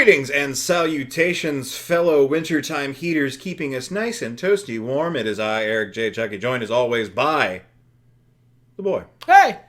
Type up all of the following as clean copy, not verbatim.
Greetings and salutations, fellow wintertime heaters keeping us nice and toasty warm. It is I, Eric J. Chucky, joined as always by the boy. Hey!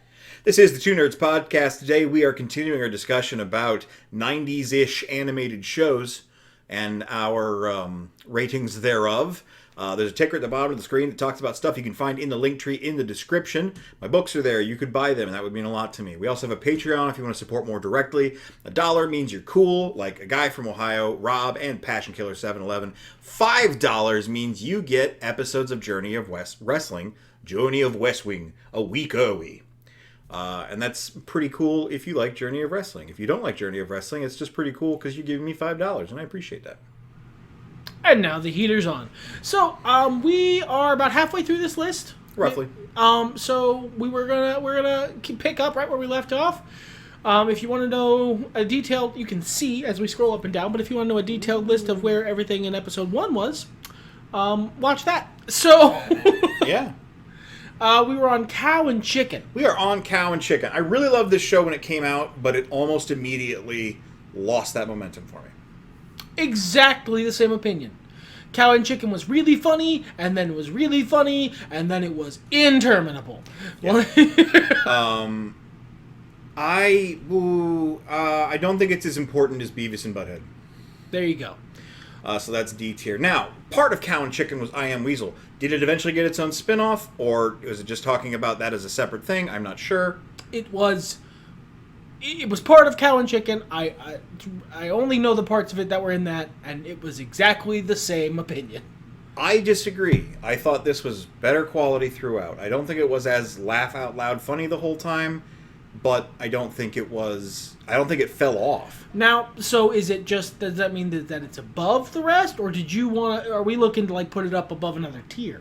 This is the Two Nerds Podcast. Today we are continuing our discussion about 90s-ish animated shows and our ratings thereof. There's a ticker at the bottom of the screen that talks about stuff you can find in the link tree in the description. My books are there. You could buy them, and that would mean a lot to me. We also have a Patreon if you want to support more directly. $1 means you're cool, like a guy from Ohio, Rob, and Passion Killer 711. $5 means you get episodes of Journey of Wrestling, Journey of West Wing, a week early. And that's pretty cool if you like Journey of Wrestling. If you don't like Journey of Wrestling, it's just pretty cool because you're giving me $5, and I appreciate that. And now the heater's on. So, we are about halfway through this list. Roughly. So we're gonna pick up right where we left off. If you want to know a detailed, you can see as we scroll up and down, but if you want to know a detailed list of where everything in episode 1 was, watch that. So, Yeah. we were on Cow and Chicken. We are on Cow and Chicken. I really loved this show when it came out, but it almost immediately lost that momentum for me. Exactly the same opinion. Cow and Chicken was really funny, and then it was really funny, and then it was interminable. Yeah. I don't think it's as important as Beavis and Butthead. There you go. So that's D tier. Now, part of Cow and Chicken was I Am Weasel. Did it eventually get its own spin-off, or was it just talking about that as a separate thing? I'm not sure. It was part of Cow and Chicken. I only know the parts of it that were in that, and it was exactly the same opinion. I disagree. I thought this was better quality throughout. I don't think it was as laugh-out-loud funny the whole time, but I don't think it fell off. Now, so is it just, does that mean that it's above the rest, or are we looking to put it up above another tier?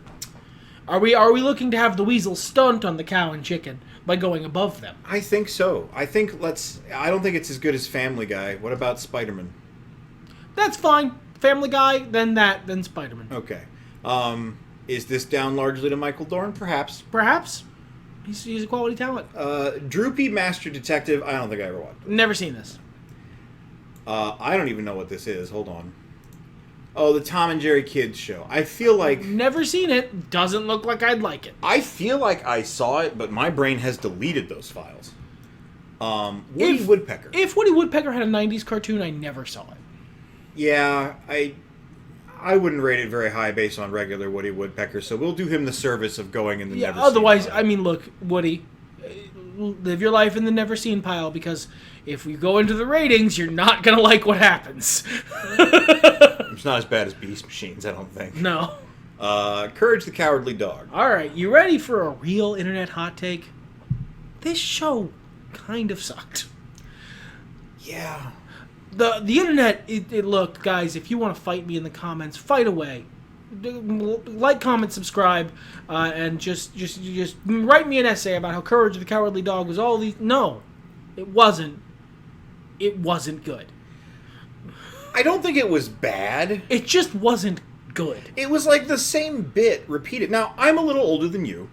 Are we looking to have the Weasel stunt on the Cow and Chicken by going above them? I think so. I don't think it's as good as Family Guy. What about Spider-Man? That's fine. Family Guy, then Spider-Man. Okay. Is this down largely to Michael Dorn? Perhaps. Perhaps. He's a quality talent. Droopy Master Detective. I don't think I ever watched. Never seen this. I don't even know what this is. Hold on. Oh, the Tom and Jerry Kids show. I feel like... Never seen it. Doesn't look like I'd like it. I feel like I saw it, but my brain has deleted those files. Woody Woodpecker. If Woody Woodpecker had a 90s cartoon, I never saw it. Yeah, I wouldn't rate it very high based on regular Woody Woodpecker, so we'll do him the service of going in the never seen otherwise, pile. I mean, look, Woody, live your life in the never seen pile, because if we go into the ratings, you're not going to like what happens. It's not as bad as Beast Machines, I don't think. No. Courage the Cowardly Dog. All right, you ready for a real internet hot take? This show kind of sucked. Yeah. The internet, it looked, guys, if you want to fight me in the comments, fight away. Like, comment, subscribe, and just write me an essay about how Courage the Cowardly Dog was all these. No, it wasn't. It wasn't good. I don't think it was bad. It just wasn't good. It was like the same bit repeated. Now, I'm a little older than you,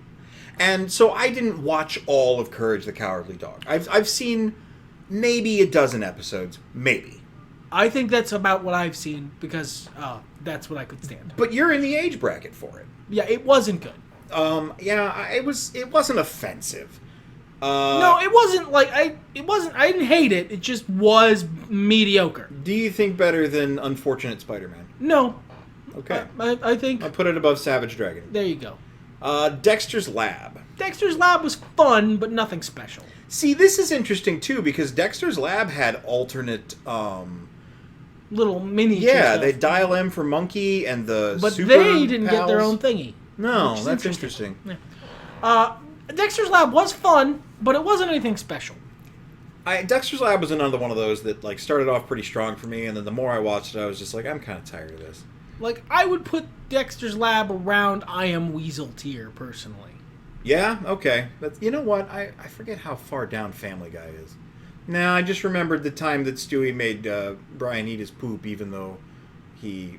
and so I didn't watch all of Courage the Cowardly Dog. I've seen maybe a dozen episodes, maybe. I think that's about what I've seen, because that's what I could stand. But you're in the age bracket for it. Yeah, it wasn't good. It wasn't offensive. No, it wasn't I didn't hate it. It just was mediocre. Do you think better than Unfortunate Spider-Man? No. Okay. I think... I'll put it above Savage Dragon. There you go. Dexter's Lab. Dexter's Lab was fun, but nothing special. See, this is interesting, too, because Dexter's Lab had alternate... little mini... Yeah, they Dial M for Monkey and the But Super they didn't Pals. get their own thingy. No, that's interesting. Yeah. Dexter's Lab was fun, but it wasn't anything special. Dexter's Lab was another one of those that started off pretty strong for me, and then the more I watched it, I was just like, I'm kind of tired of this. I would put Dexter's Lab around I Am Weasel tier, personally. Yeah? Okay. But you know what? I forget how far down Family Guy is. Nah, I just remembered the time that Stewie made Brian eat his poop, even though he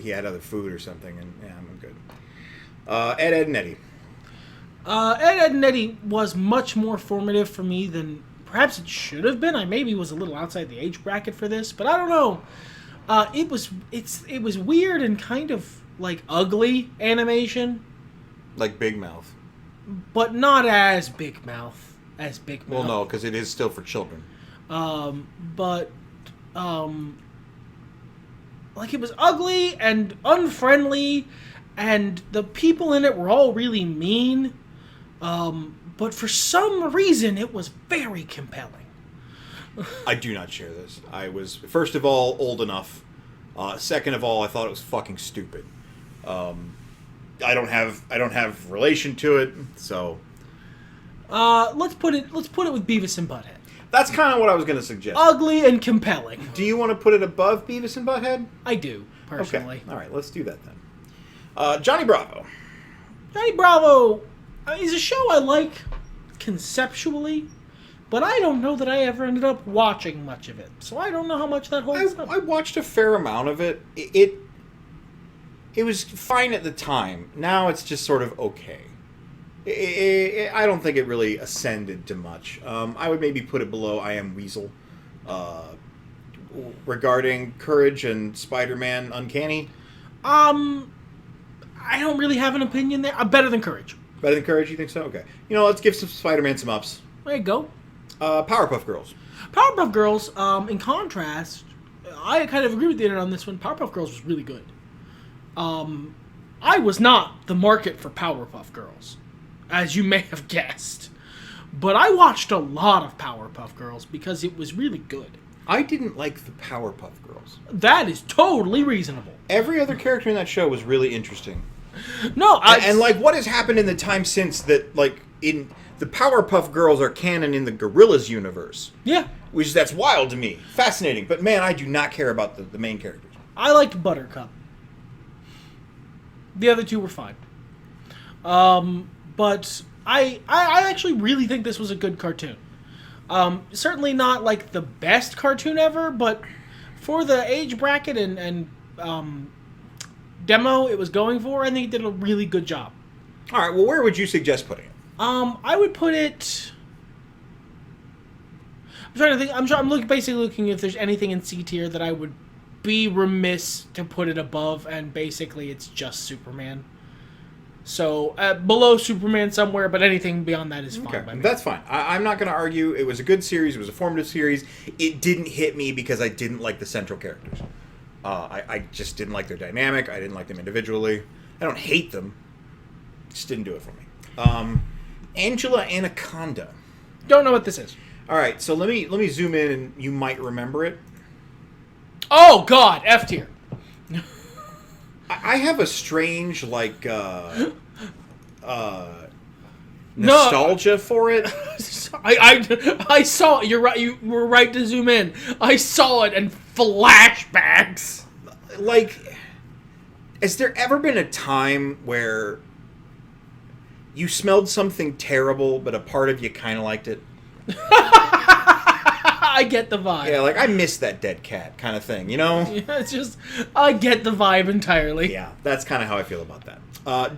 had other food or something, and yeah, I'm good. Ed, and Eddie. Ed, and Eddie was much more formative for me than perhaps it should have been. I maybe was a little outside the age bracket for this, but I don't know. It was weird and kind of like ugly animation, Like Big Mouth. but not as Big Mouth as Big Mouth. Well, no, because it is still for children. But like it was ugly and unfriendly, and the people in it were all really mean. But for some reason, it was very compelling. I do not share this. I was, first of all, old enough. Second of all, I thought it was fucking stupid. I don't have relation to it, so. Let's put it with Beavis and Butthead. That's kind of what I was going to suggest. Ugly and compelling. Do you want to put it above Beavis and Butthead? I do, personally. Okay. All right, let's do that then. Johnny Bravo. Johnny Bravo is a show I like conceptually, but I don't know that I ever ended up watching much of it. So I don't know how much that holds up. I watched a fair amount of it. It was fine at the time. Now it's just sort of okay. I don't think it really ascended to much. I would maybe put it below I Am Weasel. Regarding Courage and Spider-Man Uncanny. I don't really have an opinion there. Better than Courage. Better than Courage, you think so? Okay. Let's give some Spider-Man some ups. There you go. Powerpuff Girls. Powerpuff Girls, in contrast, I kind of agree with the internet on this one. Powerpuff Girls was really good. I was not the market for Powerpuff Girls, as you may have guessed. But I watched a lot of Powerpuff Girls because it was really good. I didn't like the Powerpuff Girls. That is totally reasonable. Every other character in that show was really interesting. No, and like, what has happened in the time since that, like, in the Powerpuff Girls are canon in the Gorillaz universe. Yeah. That's wild to me. Fascinating. But, man, I do not care about the main characters. I liked Buttercup. The other two were fine. But I actually really think this was a good cartoon. Certainly not, like, the best cartoon ever, but for the age bracket and demo it was going for, I think it did a really good job. All right, well, where would you suggest putting it? I would put it... I'm trying to think. I'm basically looking if there's anything in C tier that I would be remiss to put it above, and basically it's just Superman. So, below Superman somewhere, but anything beyond that is fine by me. That's fine. I'm not going to argue. It was a good series. It was a formative series. It didn't hit me because I didn't like the central characters. I just didn't like their dynamic. I didn't like them individually. I don't hate them. Just didn't do it for me. Angela Anaconda. Don't know what this is. All right, so let me zoom in, and you might remember it. Oh God, F tier. I have a strange nostalgia for it. I saw it. You're right. You were right to zoom in. I saw it and flashbacks. Like, has there ever been a time where you smelled something terrible, but a part of you kind of liked it? I get the vibe. Yeah, like, I miss that dead cat kind of thing, you know? Yeah, it's just, I get the vibe entirely. Yeah, that's kind of how I feel about that.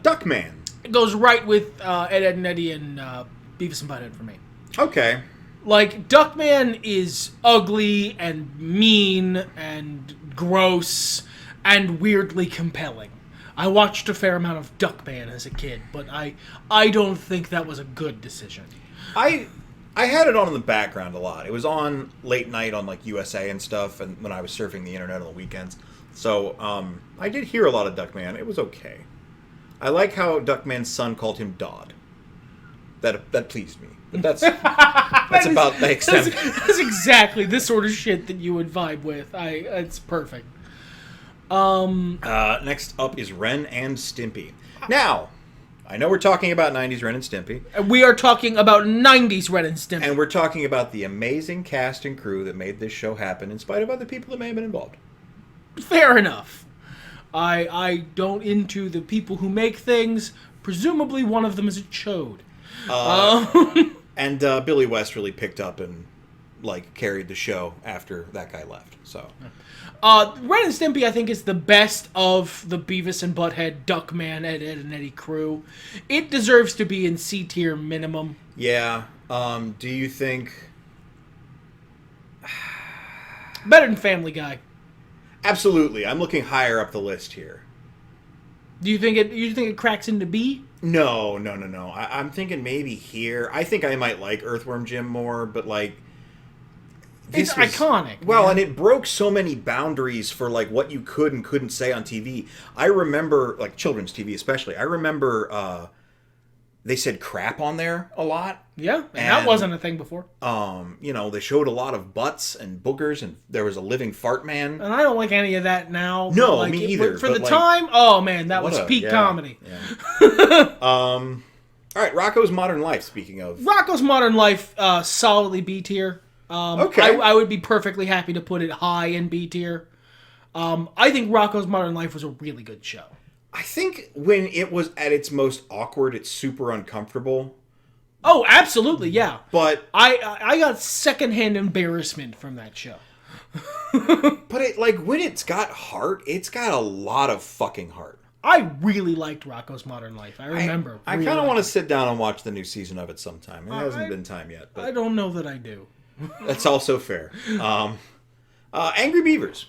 Duckman. It goes right with Ed, Edd and Eddy and Beavis and Butthead for me. Okay. Like, Duckman is ugly and mean and gross and weirdly compelling. I watched a fair amount of Duckman as a kid, but I don't think that was a good decision. I had it on in the background a lot. It was on late night on, like, USA and stuff, and when I was surfing the internet on the weekends. So, I did hear a lot of Duckman. It was okay. I like how Duckman's son called him Dodd. That pleased me. But that's about the extent. That's exactly the sort of shit that you would vibe with. It's perfect. Next up is Ren and Stimpy. Now, I know we're talking about 90s Ren and Stimpy. We are talking about 90s Ren and Stimpy. And we're talking about the amazing cast and crew that made this show happen in spite of other people that may have been involved. Fair enough. I don't into the people who make things. Presumably one of them is a chode. And Billy West really picked up and, like, carried the show after that guy left. So, Ren and Stimpy, I think, is the best of the Beavis and Butthead, Duckman, Ed, Edd and Eddy crew. It deserves to be in C tier minimum. Yeah. Do you think Better than Family Guy. Absolutely. I'm looking higher up the list here. Do you think it cracks into B? No. I'm thinking maybe here. I think I might like Earthworm Jim more, but like... It's iconic. Well, man. and it broke so many boundaries for like what you could and couldn't say on TV. I remember, like children's TV especially, I remember they said crap on there a lot. Yeah, and that wasn't a thing before. They showed a lot of butts and boogers, and there was a living fart man. And I don't like any of that now. No, like, me either. For the time, oh man, that was peak comedy. Yeah. All right, Rocko's Modern Life, speaking of. Rocko's Modern Life, solidly B tier. Okay. I would be perfectly happy to put it high in B tier. I think Rocko's Modern Life was a really good show. I think when it was at its most awkward, it's super uncomfortable. Oh, absolutely, yeah. But I got secondhand embarrassment from that show. But it when it's got heart, it's got a lot of fucking heart. I really liked Rocko's Modern Life. I remember. I kind of want to sit down and watch the new season of it sometime. It hasn't been time yet. But I don't know that I do. That's also fair. Angry Beavers.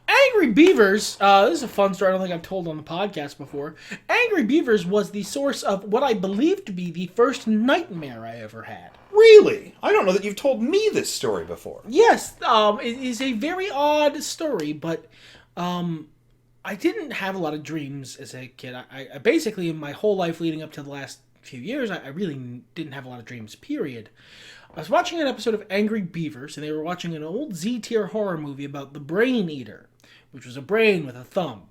Angry Beavers, this is a fun story I don't think I've told on the podcast before. Angry Beavers was the source of what I believe to be the first nightmare I ever had. Really? I don't know that you've told me this story before. Yes, it is a very odd story, but I didn't have a lot of dreams as a kid. I basically, in my whole life leading up to the last few years, I really didn't have a lot of dreams, period. I was watching an episode of Angry Beavers, and they were watching an old Z-tier horror movie about the Brain Eater, which was a brain with a thumb.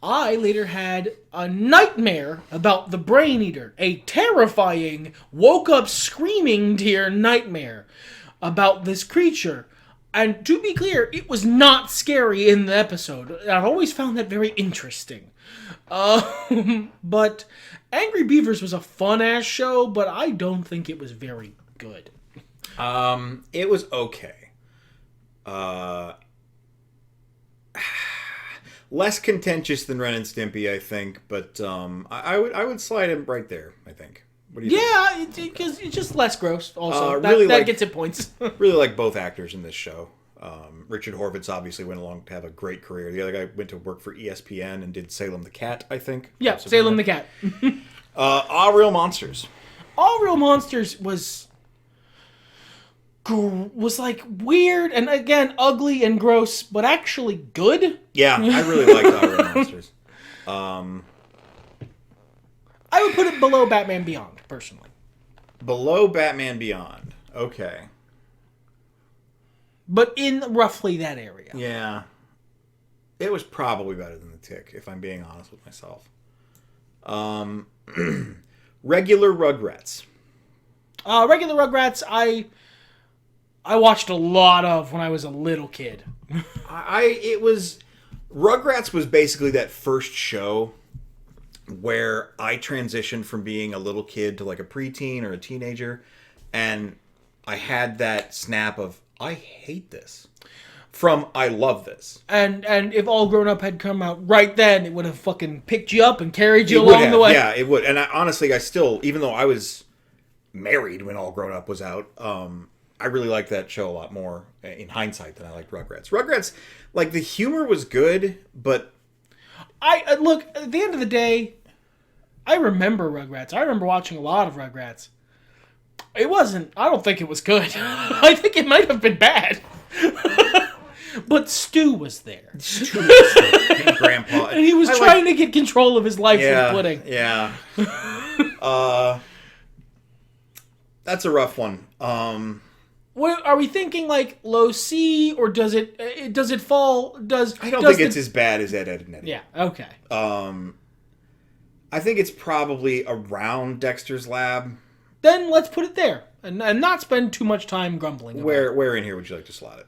I later had a nightmare about the Brain Eater, a terrifying, woke-up screaming deer nightmare about this creature. And to be clear, it was not scary in the episode. I've always found that very interesting. But Angry Beavers was a fun-ass show, but I don't think it was very good. It was okay. Less contentious than Ren and Stimpy, I think, but I would slide him right there, I think. What do you think? Yeah, because it's just less gross. Also, really that gets it points. Really like both actors in this show. Richard Horvitz obviously went along to have a great career. The other guy went to work for ESPN and did Salem the Cat, I think. Yeah, Salem the Cat. All Real Monsters. All Real Monsters was like weird and again ugly and gross, but actually good. Yeah, I really liked All Real Monsters. I would put it below Batman Beyond, personally. Below Batman Beyond. Okay. But in roughly that area. Yeah. It was probably better than The Tick, if I'm being honest with myself. Regular Rugrats. Regular Rugrats, I watched a lot of when I was a little kid. Rugrats was basically that first show where I transitioned from being a little kid to like a preteen or a teenager, and I had that snap of, I hate this, from I love this. And if All Grown Up had come out right then, it would have fucking picked you up and carried you along the way. Yeah, it would. And honestly, I still, even though I was married when All Grown Up was out, I really liked that show a lot more in hindsight than I liked Rugrats. Rugrats, like, the humor was good, but look, at the end of the day, I remember Rugrats. I remember watching a lot of Rugrats. It wasn't, I don't think it was good. I think it might have been bad. But Stu was there. Stu was there. Grandpa. And he was trying to get control of his life with pudding. Yeah. That's a rough one. What are we thinking, like low C, or does it fall? I don't think it's as bad as Ed, Edd and Eddy. Yeah. Okay. I think it's probably around Dexter's Lab. Then let's put it there, and not spend too much time grumbling. Where in here would you like to slot it?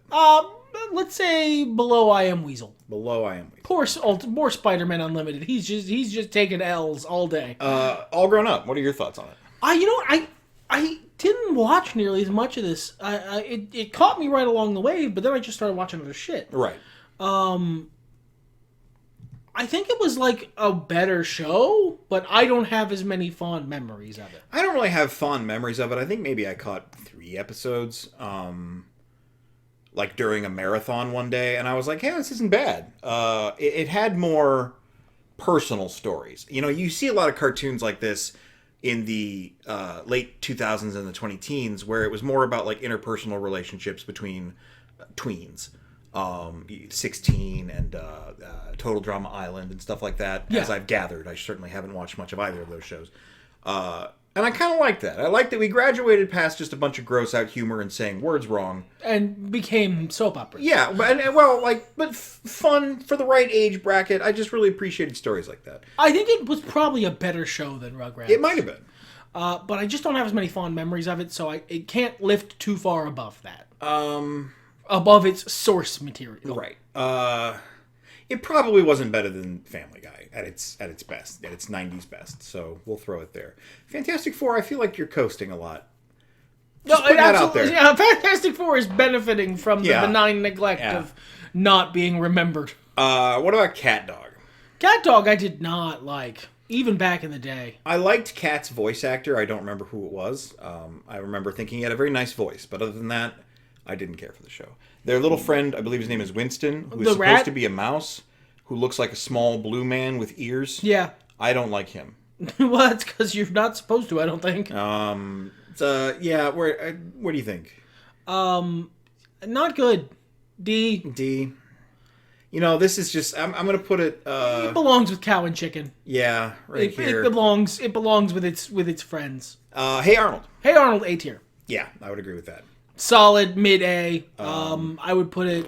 Let's say below I Am Weasel. Below I Am Weasel. Poor Spider-Man Unlimited. He's just taking L's all day. All Grown Up. What are your thoughts on it? You know what? I didn't watch nearly as much of this. It caught me right along the way, but then I just started watching other shit. Right. I think it was like a better show, but I don't have as many fond memories of it. I don't really have fond memories of it. I think maybe I caught 3 episodes. like during a marathon one day, and I was like, "Hey, this isn't bad." It had more personal stories. You know, you see a lot of cartoons like this in the late 2000s and the 2010s, where it was more about like interpersonal relationships between tweens, 16 and Total Drama Island and stuff like that. Yeah. As I've gathered, I certainly haven't watched much of either of those shows. And I kind of like that. I like that we graduated past just a bunch of gross out humor and saying words wrong. And became soap operas. Yeah, but fun for the right age bracket. I just really appreciated stories like that. I think it was probably a better show than Rugrats. It might have been. But I just don't have as many fond memories of it, so it can't lift too far above that. Above its source material. Right. It probably wasn't better than Family Guy at its best, at its 90s best. So we'll throw it there. Fantastic Four, I feel like you're coasting a lot. Just putting that out there. Yeah, Fantastic Four is benefiting from the benign neglect of not being remembered. What about Cat Dog? Cat Dog I did not like, even back in the day. I liked Cat's voice actor. I don't remember who it was. I remember thinking he had a very nice voice, but other than that, I didn't care for the show. Their little friend, I believe his name is Winston, who is supposed to be a mouse, who looks like a small blue man with ears. Yeah. I don't like him. Well, that's because you're not supposed to, I don't think. Yeah, where do you think? Not good. D. You know, this is just, I'm going to put it... it belongs with Cow and Chicken. Yeah, here. It belongs with its friends. Hey Arnold. Hey Arnold, A tier. Yeah, I would agree with that. Solid, mid-A. I would put it...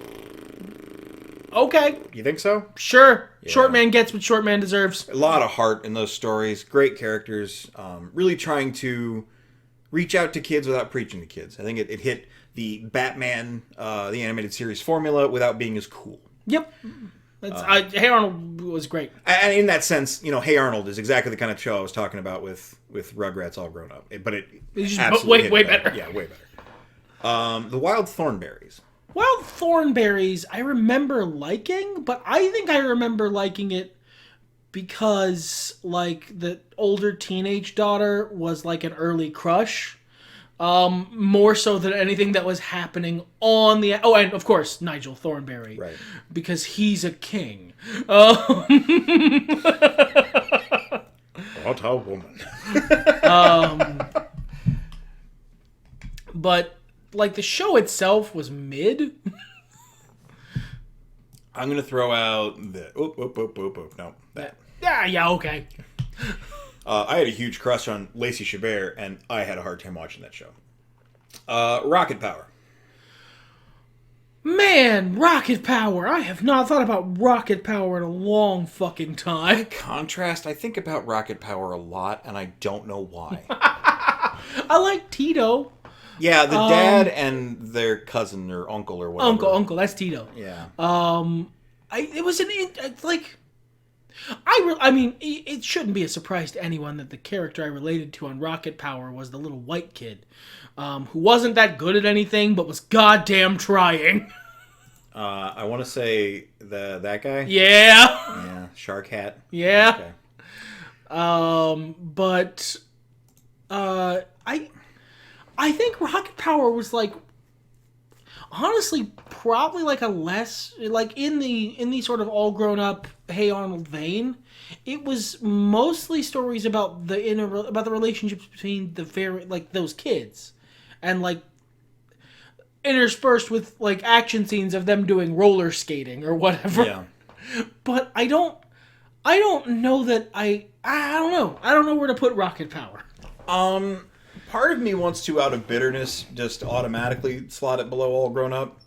Okay. You think so? Sure. Yeah. Short man gets what short man deserves. A lot of heart in those stories. Great characters. Really trying to reach out to kids without preaching to kids. I think it hit the Batman, the animated series formula without being as cool. Yep. Hey Arnold was great. And in that sense, you know, Hey Arnold is exactly the kind of show I was talking about with Rugrats All Grown Up. But it's absolutely way better. Yeah, way better. The Wild Thornberries. Wild Thornberries, I remember liking, but I think I remember liking it because, like, the older teenage daughter was, like, an early crush. More so than anything that was happening on the... Oh, and, of course, Nigel Thornberry. Right. Because he's a king. What a woman. But... like, the show itself was mid. I'm going to throw out the... No, that. Yeah, okay. I had a huge crush on Lacey Chabert, and I had a hard time watching that show. Rocket Power. Man, Rocket Power. I have not thought about Rocket Power in a long fucking time. By contrast, I think about Rocket Power a lot, and I don't know why. I like Tito. Yeah, the dad and their cousin or uncle or whatever. Uncle, that's Tito. Yeah. It shouldn't be a surprise to anyone that the character I related to on Rocket Power was the little white kid, who wasn't that good at anything but was goddamn trying. I want to say that guy. Yeah. Yeah. Shark Hat. Yeah. Okay. I think Rocket Power was like, honestly, probably like a less, like in the sort of all grown up Hey Arnold vein. It was mostly stories about the relationships between those kids, and like interspersed with like action scenes of them doing roller skating or whatever. Yeah. But I don't know that I don't know. I don't know where to put Rocket Power. Part of me wants to, out of bitterness, just automatically slot it below All Grown Up.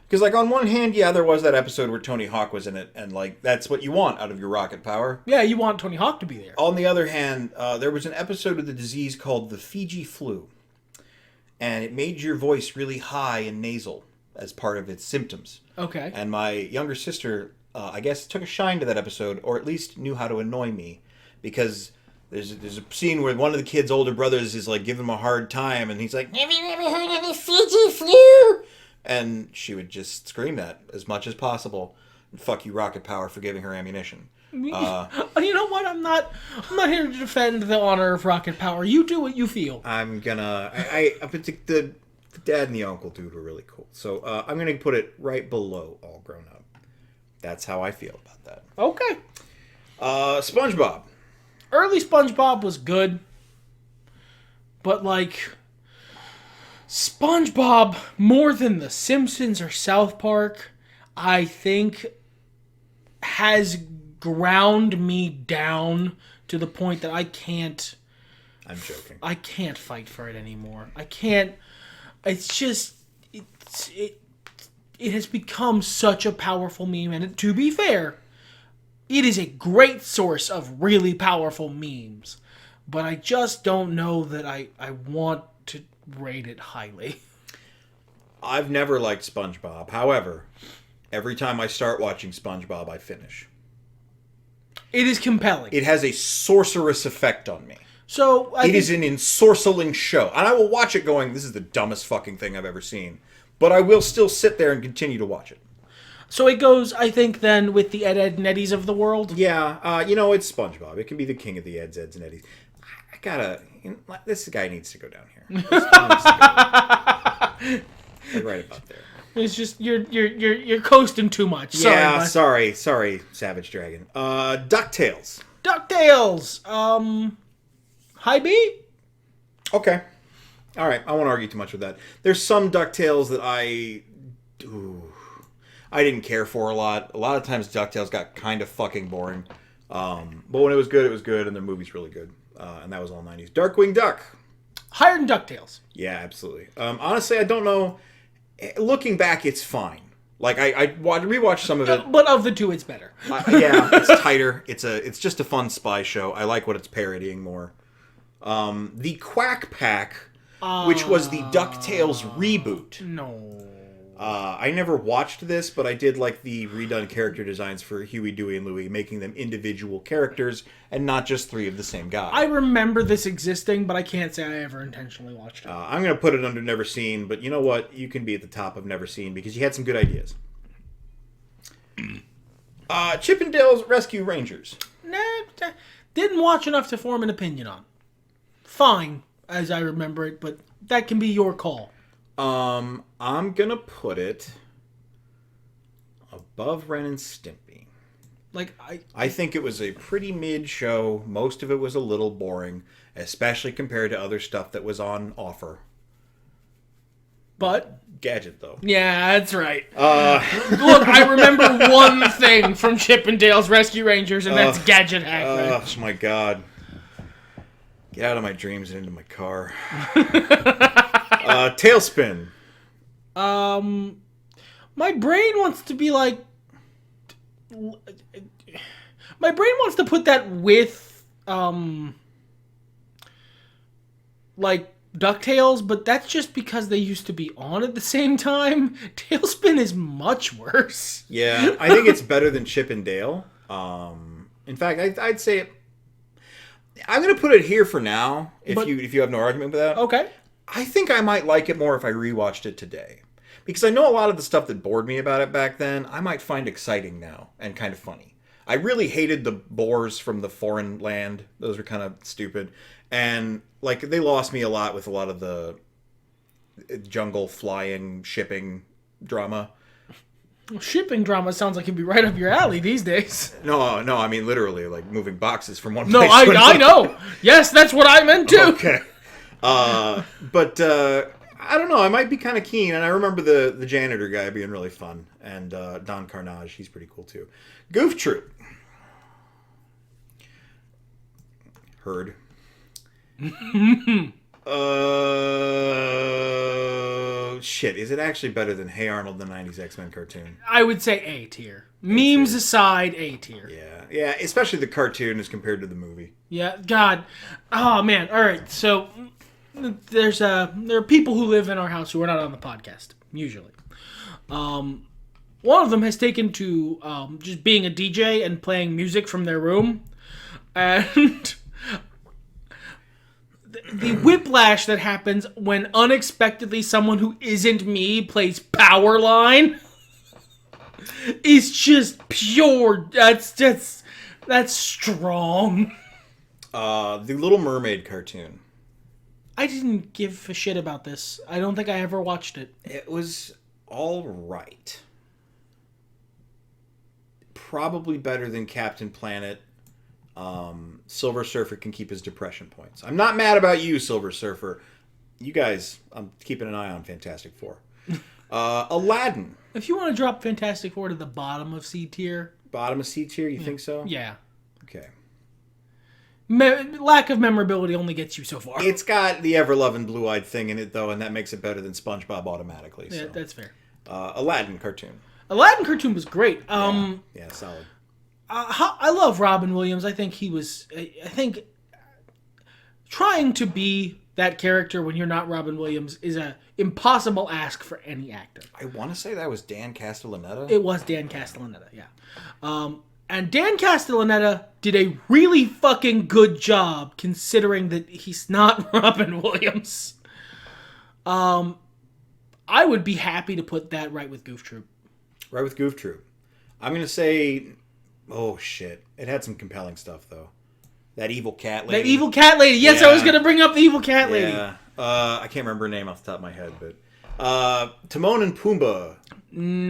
Because, like, on one hand, yeah, there was that episode where Tony Hawk was in it, and, like, that's what you want out of your Rocket Power. Yeah, you want Tony Hawk to be there. On the other hand, there was an episode of the disease called the Fiji flu. And it made your voice really high and nasal as part of its symptoms. Okay. And my younger sister, I guess, took a shine to that episode, or at least knew how to annoy me. Because... There's a scene where one of the kid's older brothers is like giving him a hard time, and he's like, "Have you ever heard of the Fiji flu?" And she would just scream that as much as possible. And fuck you, Rocket Power, for giving her ammunition. You know what? I'm not here to defend the honor of Rocket Power. You do what you feel. I'm gonna. the dad and the uncle dude were really cool. So I'm going to put it right below All Grown Up. That's how I feel about that. Okay. SpongeBob. Early SpongeBob was good. But, like, SpongeBob, more than The Simpsons or South Park, I think has ground me down to the point that I can't... I'm joking. I can't fight for it anymore. I can't... It's just... It has become such a powerful meme, and to be fair, it is a great source of really powerful memes. But I just don't know that I want to rate it highly. I've never liked SpongeBob. However, every time I start watching SpongeBob, I finish. It is compelling. It has a sorcerous effect on me. So it is an ensorceling show. And I will watch it going, this is the dumbest fucking thing I've ever seen. But I will still sit there and continue to watch it. So it goes, I think, then, with the Ed and Eddies of the world? Yeah, it's SpongeBob. It can be the king of the Eds, and Eddies. I gotta... this guy needs to go down here. Like right about there. It's just, you're coasting too much. Yeah, sorry, Savage Dragon. DuckTales. DuckTales! High B? Okay. All right, I won't argue too much with that. There's some DuckTales that I didn't care for a lot. A lot of times DuckTales got kind of fucking boring. But when it was good, and the movie's really good. And that was all 90s. Darkwing Duck. Higher than DuckTales. Yeah, absolutely. Honestly, I don't know. Looking back, it's fine. Like, I rewatched some of it. But of the two, it's better. Yeah, it's tighter. It's just a fun spy show. I like what it's parodying more. The Quack Pack, which was the DuckTales reboot. No. I never watched this, but I did like the redone character designs for Huey, Dewey, and Louie, making them individual characters and not just three of the same guy. I remember this existing, but I can't say I ever intentionally watched it. I'm going to put it under Never Seen, but you know what? You can be at the top of Never Seen because you had some good ideas. Chip and Dale's Rescue Rangers. Nah, didn't watch enough to form an opinion on. Fine, as I remember it, but that can be your call. I'm gonna put it above Ren and Stimpy. Like I think it was a pretty mid show. Most of it was a little boring, especially compared to other stuff that was on offer. But Gadget, though. Yeah, that's right. Look, I remember one thing from Chip and Dale's Rescue Rangers, and that's Gadget Hack. Oh my god! Get out of my dreams and into my car. Tailspin. My brain wants to be like... My brain wants to put that with, like, DuckTales, but that's just because they used to be on at the same time. Tailspin is much worse. Yeah, I think it's better than Chip and Dale. In fact, I'd say it... I'm going to put it here for now, if you have no argument with that. Okay. I think I might like it more if I rewatched it today. Because I know a lot of the stuff that bored me about it back then, I might find exciting now and kind of funny. I really hated the boars from the foreign land. Those were kind of stupid. And, like, they lost me a lot with a lot of the jungle flying, shipping drama. Well, shipping drama sounds like it'd be right up your alley these days. No, I mean literally, like, moving boxes from one no, place to another. I know. Yes, that's what I meant too. Okay. But I don't know. I might be kind of keen. And I remember the janitor guy being really fun. And Don Carnage, he's pretty cool too. Goof Troop. Heard. Shit. Is it actually better than Hey Arnold, the 90s X-Men cartoon? I would say A tier. Memes aside, A tier. Yeah. Especially the cartoon as compared to the movie. Yeah. God. Oh man. All right. So there are people who live in our house who are not on the podcast usually. One of them has taken to just being a DJ and playing music from their room, and the whiplash that happens when unexpectedly someone who isn't me plays Powerline is just pure. That's strong. The Little Mermaid cartoon. I didn't give a shit about this. I don't think I ever watched it. It was all right. Probably better than Captain Planet. Silver Surfer can keep his depression points. I'm not mad about you, Silver Surfer. You guys, I'm keeping an eye on Fantastic Four. Aladdin. If you want to drop Fantastic Four to the bottom of C tier. Bottom of C tier, you think so? Yeah. Okay. Lack of memorability only gets you so far. It's got the ever-loving blue-eyed thing in it, though, and that makes it better than SpongeBob automatically. Yeah, so. that's fair. Aladdin cartoon. Aladdin cartoon was great. Yeah, solid. I love Robin Williams. I think he was. I think trying to be that character when you're not Robin Williams is a impossible ask for any actor. I want to say that was Dan Castellaneta. It was Dan Castellaneta, yeah. And Dan Castellaneta did a really fucking good job considering that he's not Robin Williams. I would be happy to put that right with Goof Troop. Right with Goof Troop. I'm going to say... Oh, shit. It had some compelling stuff, though. That evil cat lady. That evil cat lady. Yes, Yeah. I was going to bring up the evil cat lady. Yeah. I can't remember her name off the top of my head, but... Timon and Pumbaa.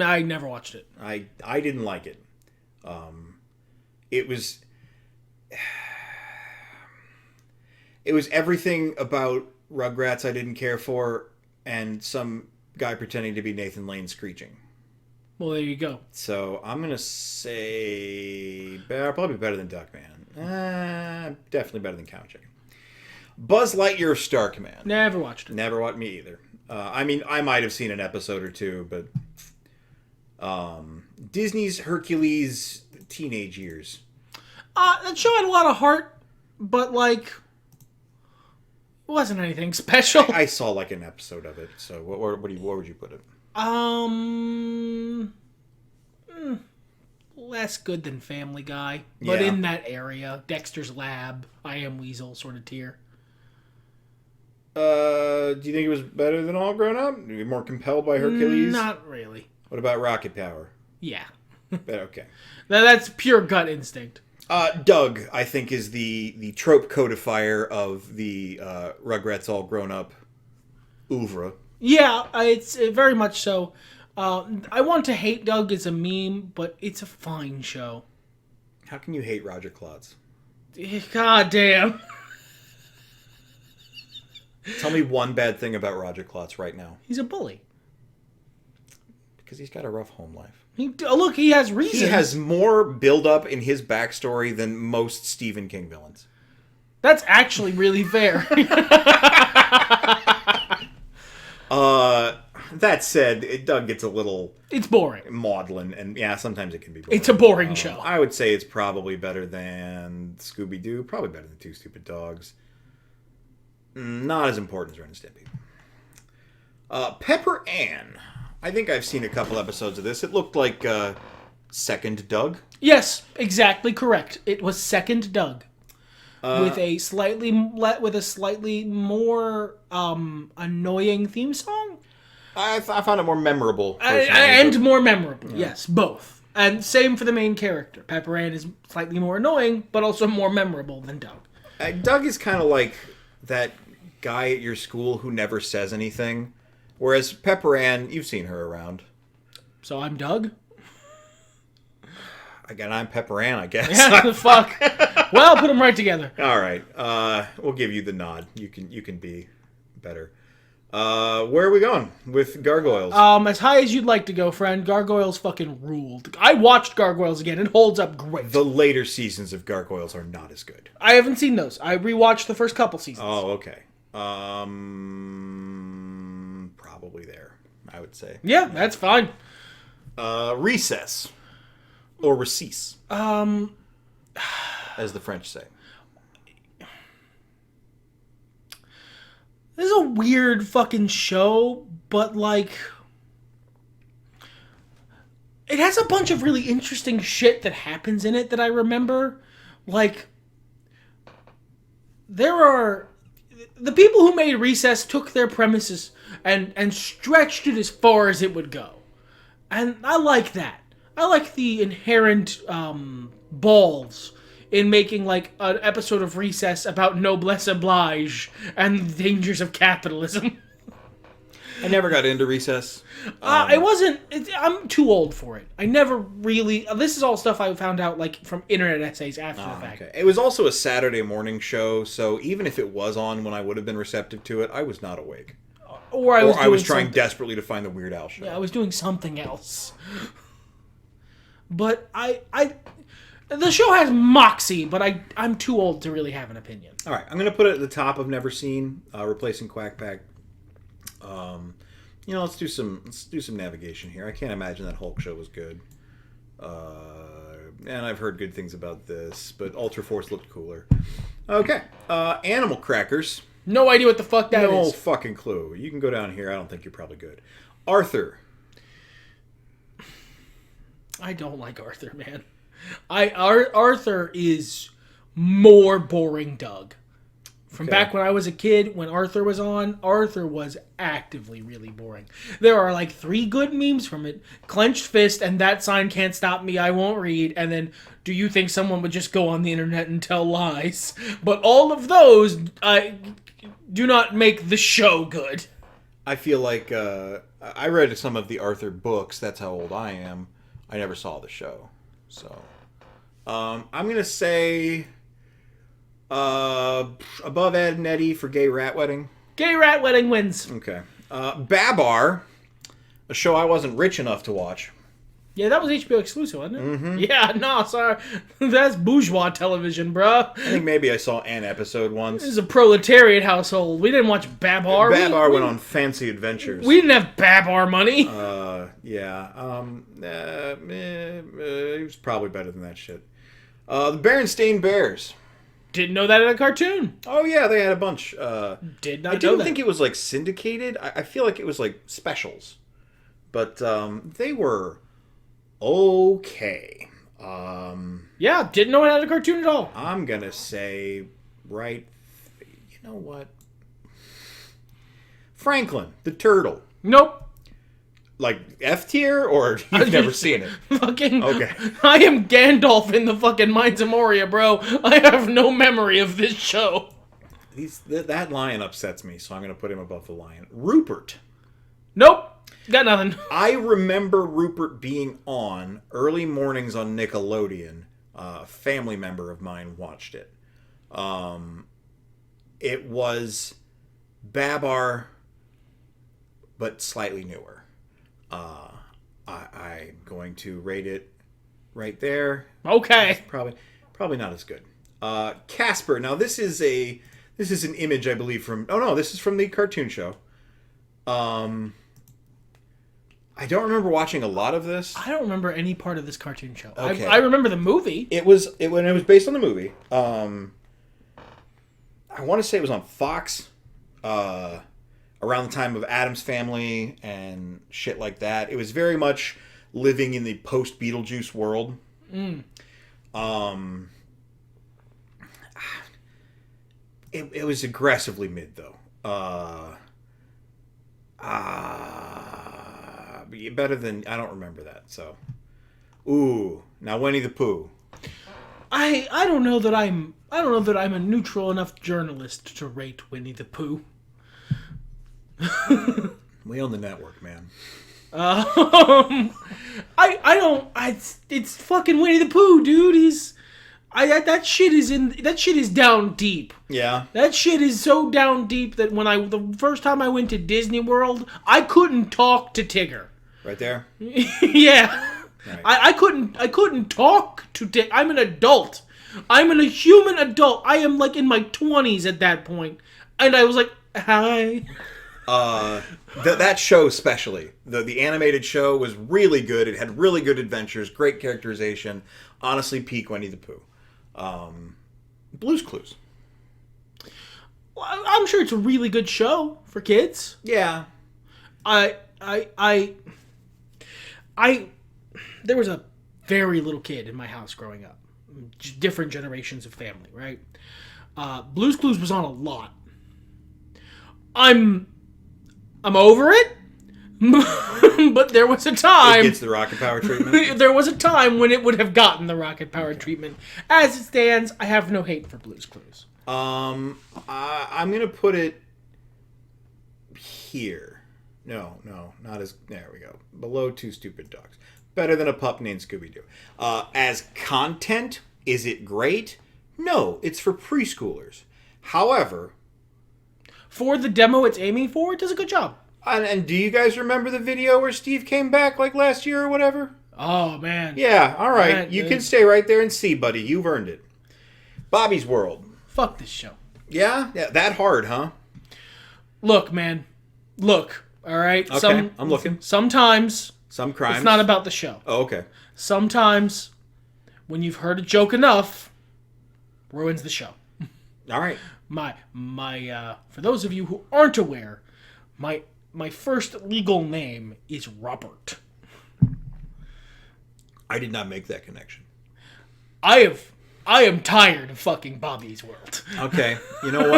I never watched it. I didn't like it. It was... It was everything about Rugrats I didn't care for, and some guy pretending to be Nathan Lane screeching. Well, there you go. So I'm going to say probably better than Duckman. Definitely better than Cow Chicken. Buzz Lightyear Star Command. Never watched it. Never watched me either. I mean, I might have seen an episode or two, but Disney's Hercules teenage years. That show had a lot of heart, but like, it wasn't anything special. I saw like an episode of it. So what would you put it? Less good than Family Guy, but Yeah. in that area, Dexter's Lab, I Am Weasel sort of tier. Do you think it was better than All Grown Up? Are you more compelled by Hercules? Not really. What about Rocket Power? Yeah. Okay. That's pure gut instinct. Doug, I think, is the trope codifier of the Rugrats All Grown Up oeuvre. Yeah, it's very much so. I want to hate Doug as a meme, but it's a fine show. How can you hate Roger Klotz? God damn. Tell me one bad thing about Roger Klotz right now. He's a bully. Because he's got a rough home life. Look, he has reasons. He has more build-up in his backstory than most Stephen King villains. That's actually really fair. That said, Doug gets a little... It's boring. Maudlin, and yeah, sometimes it can be boring. It's a boring show. I would say it's probably better than Scooby-Doo. Probably better than Two Stupid Dogs. Not as important as Ren and Stimpy. Pepper Ann. I think I've seen a couple episodes of this. It looked like Second Doug. Yes, exactly correct. It was Second Doug. With a slightly more annoying theme song. I found it more memorable. And more memorable, yes, both. And same for the main character. Pepper Ann is slightly more annoying, but also more memorable than Doug. Doug is kind of like that guy at your school who never says anything. Whereas Pepper Ann, you've seen her around. So I'm Doug? Again, I'm Pepper Ann, I guess. Yeah, fuck. Well, put them right together. All right. We'll give you the nod. You can be better. Where are we going with Gargoyles? As high as you'd like to go, friend. Gargoyles fucking ruled. I watched Gargoyles again. It holds up great. The later seasons of Gargoyles are not as good. I haven't seen those. I rewatched the first couple seasons. Oh, okay. Probably there, I would say. Yeah, that's fine. Recess. Or recess. As the French say. This is a weird fucking show, but like... It has a bunch of really interesting shit that happens in it that I remember. Like... There are... The people who made Recess took their premises and stretched it as far as it would go. And I like that. I like the inherent balls in making like an episode of Recess about noblesse oblige and the dangers of capitalism. I never got into Recess. It wasn't. I'm too old for it. I never really. This is all stuff I found out like from internet essays after the fact. Okay. It was also a Saturday morning show, so even if it was on when I would have been receptive to it, I was not awake. Or I was trying desperately to find the Weird Al show. Yeah, I was doing something else. But the show has moxie, but I'm too old to really have an opinion. All right, I'm going to put it at the top of Never Seen, replacing Quack Pack. Let's do some navigation here. I can't imagine that Hulk show was good. And I've heard good things about this, but Ultra Force looked cooler. Okay, Animal Crackers. No idea what the fuck that is. No fucking clue. You can go down here. I don't think you're probably good. Arthur. I don't like Arthur, man. Arthur is more boring Doug. From back when I was a kid, when Arthur was on, Arthur was actively really boring. There are like 3 good memes from it. Clenched fist and that sign can't stop me, I won't read. And then, do you think someone would just go on the internet and tell lies? But all of those do not make the show good. I feel like I read some of the Arthur books. That's how old I am. I never saw the show. So, I'm going to say... above Ed and Eddie for Gay Rat Wedding. Gay Rat Wedding wins. Okay. Babar, a show I wasn't rich enough to watch. Yeah, that was HBO exclusive, wasn't it? Mm-hmm. Yeah, no, sorry. That's bourgeois television, bro. I think maybe I saw an episode once. This is a proletariat household. We didn't watch Babar. Babar went on fancy adventures. We didn't have Babar money. Yeah. He was probably better than that shit. The Berenstain Bears. Didn't know that in a cartoon. Oh, yeah, they had a bunch. Did not know that. I didn't think it was, like, syndicated. I feel like it was, like, specials. But they were okay. Yeah, didn't know it had a cartoon at all. I'm going to say, you know what? Franklin, the turtle. Nope. Like, F tier, or you've never seen it? Fucking... Okay. I am Gandalf in the fucking Mines of Moria, bro. I have no memory of this show. That lion upsets me, so I'm going to put him above the lion. Rupert. Nope. Got nothing. I remember Rupert being on early mornings on Nickelodeon. A family member of mine watched it. It was Babar, but slightly newer. I'm going to rate it right there. Okay. Probably not as good. Casper. Now this is an image I believe from. Oh no, this is from the cartoon show. I don't remember watching a lot of this. I don't remember any part of this cartoon show. Okay. I remember the movie. When it was based on the movie. I want to say it was on Fox. Around the time of Addams Family and shit like that. It was very much living in the post-Beetlejuice world. It was aggressively mid, though. Better than... I don't remember that, so... Ooh, now Winnie the Pooh. I don't know that I'm a neutral enough journalist to rate Winnie the Pooh. We own the network, man. It's fucking Winnie the Pooh, dude. That shit is down deep. Yeah. That shit is so down deep that the first time I went to Disney World, I couldn't talk to Tigger. Right there? Yeah. Right. I couldn't talk to Tigger. I'm an adult. I'm a human adult. I am like in my 20s at that point. And I was like, hi. That show especially, the animated show was really good. It had really good adventures, great characterization. Honestly, peak Winnie the Pooh. Blue's Clues. Well, I'm sure it's a really good show for kids. Yeah. There was a very little kid in my house growing up. Different generations of family, right? Blue's Clues was on a lot. I'm over it, But there was a time... It gets the rocket power treatment? There was a time when it would have gotten the rocket power treatment. As it stands, I have no hate for Blue's Clues. I'm going to put it here. No, not as... There we go. Below Two Stupid Dogs. Better than a pup named Scooby-Doo. As content, is it great? No, it's for preschoolers. However... For the demo it's aiming for, it does a good job. And do you guys remember the video where Steve came back like last year or whatever? Oh, man. Yeah, all right. You can stay right there and see, buddy. You've earned it. Bobby's World. Fuck this show. Yeah, that hard, huh? Look, man. Look, all right? Okay, I'm looking. Sometimes... Some crimes. It's not about the show. Oh, okay. Sometimes, when you've heard a joke enough, ruins the show. All right. My for those of you who aren't aware, my first legal name is Robert. I did not make that connection. I am tired of fucking Bobby's World. Okay. You know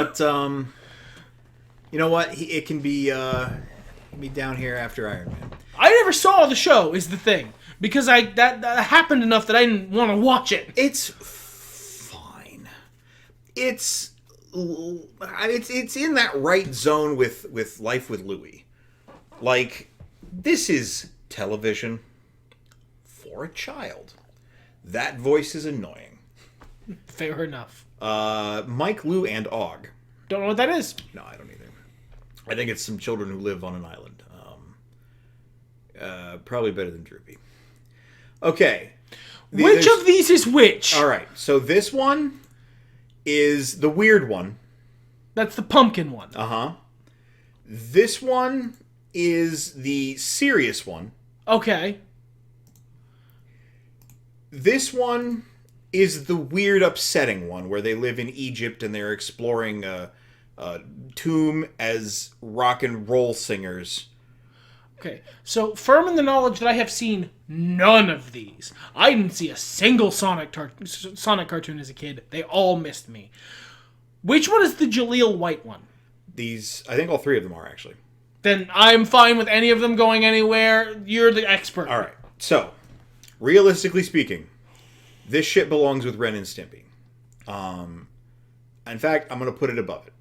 what? It can be down here after Iron Man. I never saw the show, is the thing, because that happened enough that I didn't want to watch it. It's fine. It's in that right zone with Life with Louie. Like, this is television for a child. That voice is annoying. Fair enough. Mike, Lou, and Og. Don't know what that is. No, I don't either. I think it's some children who live on an island. Probably better than Droopy. Okay. Which of these is which? All right. So this one is the weird one. That's the pumpkin one. Uh-huh. This one is the serious one. Okay. This one is the weird, upsetting one where they live in Egypt and they're exploring a tomb as rock and roll singers. Okay, so firm in the knowledge that I have seen none of these. I didn't see a single Sonic cartoon as a kid. They all missed me. Which one is the Jaleel White one? These, I think all three of them are, actually. Then I'm fine with any of them going anywhere. You're the expert. All right, so, realistically speaking, this shit belongs with Ren and Stimpy. In fact, I'm going to put it above it.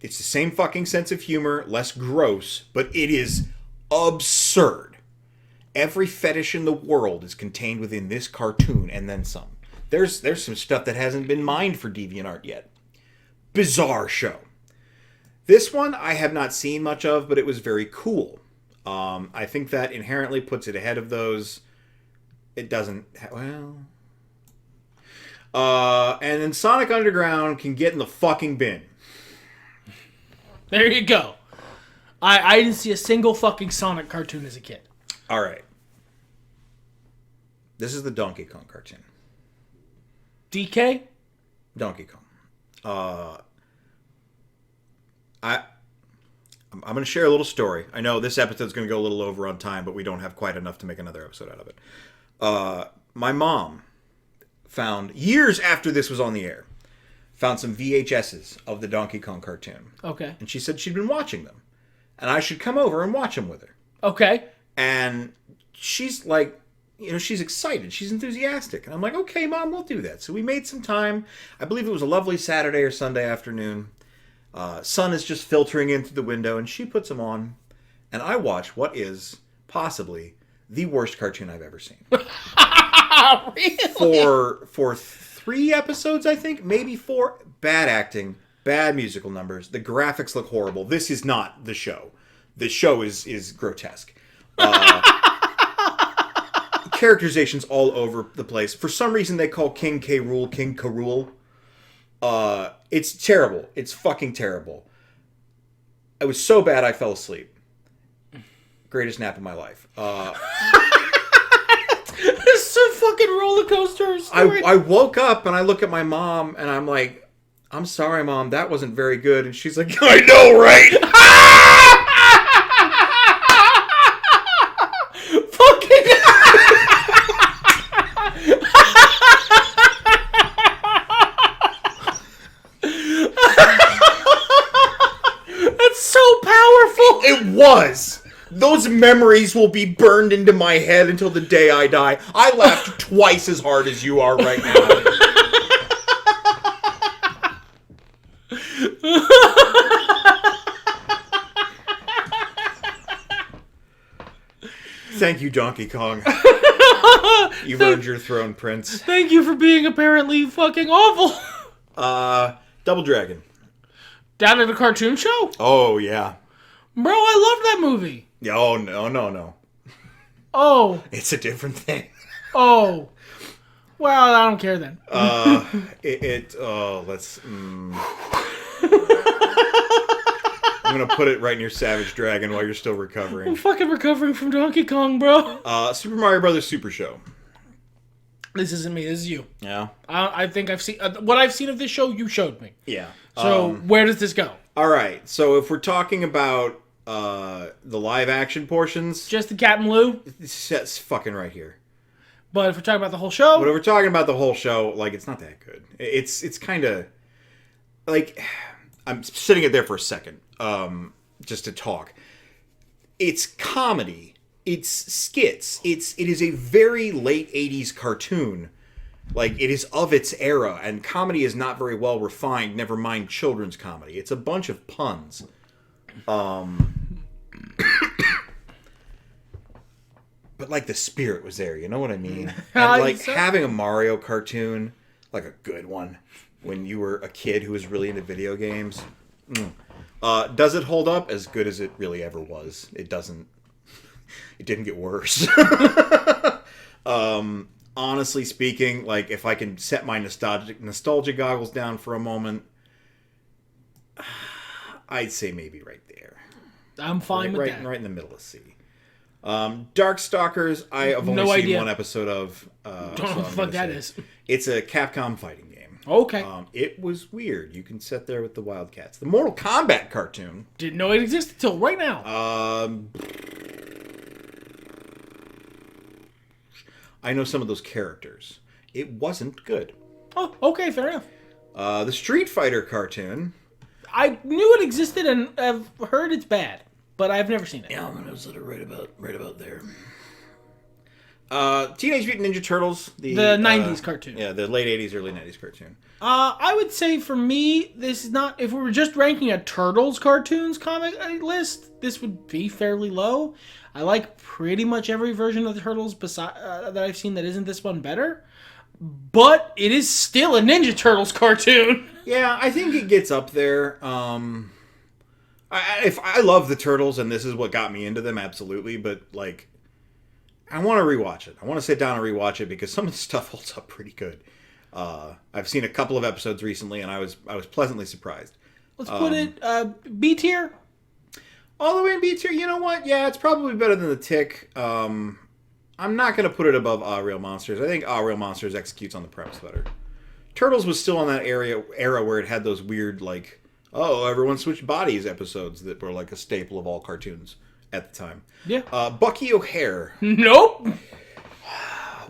It's the same fucking sense of humor, less gross, but it is absurd. Every fetish in the world is contained within this cartoon and then some. There's some stuff that hasn't been mined for DeviantArt yet. Bizarre show. This one I have not seen much of, but it was very cool. I think that inherently puts it ahead of those. It doesn't... Well... and then Sonic Underground can get in the fucking bin. There you go. I didn't see a single fucking Sonic cartoon as a kid. All right. This is the Donkey Kong cartoon. DK? Donkey Kong. I'm going to share a little story. I know this episode's going to go a little over on time, but we don't have quite enough to make another episode out of it. My mom found, years after this was on the air, found some VHSs of the Donkey Kong cartoon. Okay. And she said she'd been watching them. And I should come over and watch them with her. Okay. And she's like, she's excited. She's enthusiastic. And I'm like, okay, Mom, we'll do that. So we made some time. I believe it was a lovely Saturday or Sunday afternoon. Sun is just filtering in through the window, and she puts them on. And I watch what is possibly the worst cartoon I've ever seen. Really? For 3 episodes, I think, maybe 4. Bad acting, bad musical numbers. The graphics look horrible. This is not the show. The show is grotesque. Characterizations all over the place. For some reason, they call King K. Rool King K. Rool. It's terrible. It's fucking terrible. It was so bad I fell asleep. Greatest nap of my life. It's so fucking roller coaster story. I woke up and I look at my mom and I'm like, I'm sorry, Mom, that wasn't very good. And she's like, I know, right? Fucking That's so powerful. It was. Those memories will be burned into my head until the day I die. I laughed twice as hard as you are right now. Thank you, Donkey Kong. You've earned your throne, Prince. Thank you for being apparently fucking awful. Double Dragon. Down at a cartoon show? Oh, yeah. Bro, I love that movie. Oh, no. Oh. It's a different thing. Oh. Well, I don't care then. Let's... I'm gonna put it right near Savage Dragon while you're still recovering. I'm fucking recovering from Donkey Kong, bro. Super Mario Brothers Super Show. This isn't me. This is you. Yeah. I think I've seen what I've seen of this show. You showed me. Yeah. So where does this go? All right. So if we're talking about the live action portions, Just the Captain Lou. that's fucking right here. But if we're talking about the whole show, But if we're talking about the whole show, like, it's not that good. It's kind of like, I'm sitting it there for a second, just to talk. It's comedy. It's skits. It is a very late 80s cartoon. Like, it is of its era, and comedy is not very well refined, never mind children's comedy. It's a bunch of puns. But, like, the spirit was there, you know what I mean? And, like, having a Mario cartoon, like a good one, when you were a kid who was really into video games. Does it hold up as good as it really ever was? It doesn't. It didn't get worse. Honestly speaking, like, if I can set my nostalgia goggles down for a moment, I'd say maybe right there. I'm fine with that. Right in the middle of C. Darkstalkers, I have only seen one episode of. Don't know what the fuck that is. It's a Capcom fighting game. Okay. It was weird. You can sit there with the Wildcats. The Mortal Kombat cartoon. Didn't know it existed until right now. I know some of those characters. It wasn't good. Oh, okay, fair enough. The Street Fighter cartoon. I knew it existed and I've heard it's bad, but I've never seen it. Yeah, I'm gonna set it right about there. Teenage Mutant Ninja Turtles. The 90s cartoon. Yeah, the late 80s, early 90s cartoon. I would say for me, this is not... If we were just ranking a Turtles cartoons comic list, this would be fairly low. I like pretty much every version of the Turtles that I've seen that isn't this one better. But it is still a Ninja Turtles cartoon. Yeah, I think it gets up there. I love the Turtles, and this is what got me into them, absolutely. But, like, I want to rewatch it. I want to sit down and rewatch it because some of the stuff holds up pretty good. I've seen a couple of episodes recently, and I was pleasantly surprised. Let's put it B tier. All the way in B tier. You know what? Yeah, it's probably better than the Tick. I'm not going to put it above Real Monsters. I think Real Monsters executes on the premise better. Turtles was still on that era where it had those weird, like, oh, everyone switched bodies episodes that were like a staple of all cartoons at the time. Yeah. Bucky O'Hare. Nope.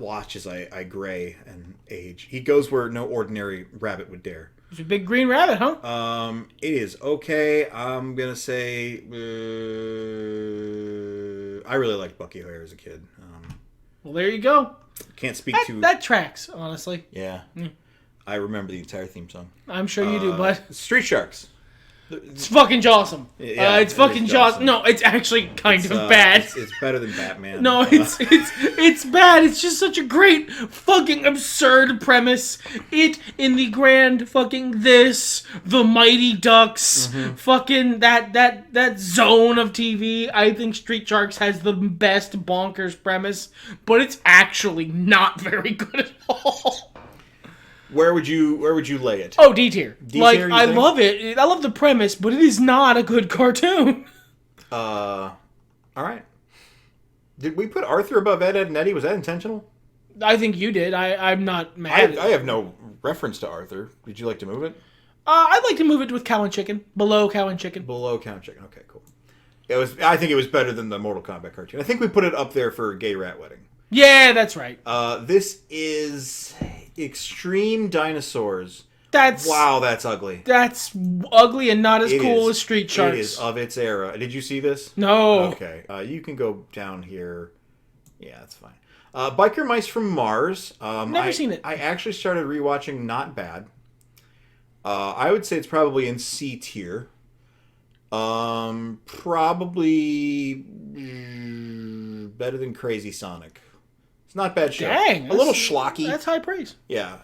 Watch as I gray and age. He goes where no ordinary rabbit would dare. It's a big green rabbit, huh? It is okay. I'm gonna say I really liked Bucky O'Hare as a kid. Well, there you go. Can't speak to that tracks, honestly. Yeah. I remember the entire theme song. I'm sure you do, bud. Street Sharks. It's fucking jawsome. Yeah, it's fucking jawsome. No, it's actually kind of bad. It's better than Batman. No, it's bad. It's just such a great fucking absurd premise. It in the grand fucking the Mighty Ducks, fucking that zone of TV. I think Street Sharks has the best bonkers premise, but it's actually not very good at all. Where would you lay it? Oh, D tier. Like, D-tier, I love it. I love the premise, but it is not a good cartoon. All right. Did we put Arthur above Ed, Edd and Eddy? Was that intentional? I think you did. I'm not mad. I have no reference to Arthur. Would you like to move it? I'd like to move it with Cow and Chicken. Below Cow and Chicken. Below Cow and Chicken. Okay, cool. I think it was better than the Mortal Kombat cartoon. I think we put it up there for Gay Rat Wedding. Yeah, that's right. This is Extreme Dinosaurs. That's ugly. That's ugly and not as cool as Street Sharks. It is of its era. Did you see this? No. Okay. You can go down here. Yeah, that's fine. Biker Mice from Mars. Never seen it. I actually started rewatching. Not bad. I would say it's probably in C tier. Probably better than Crazy Sonic. It's not bad show. Dang. A little schlocky. That's high praise. Yeah.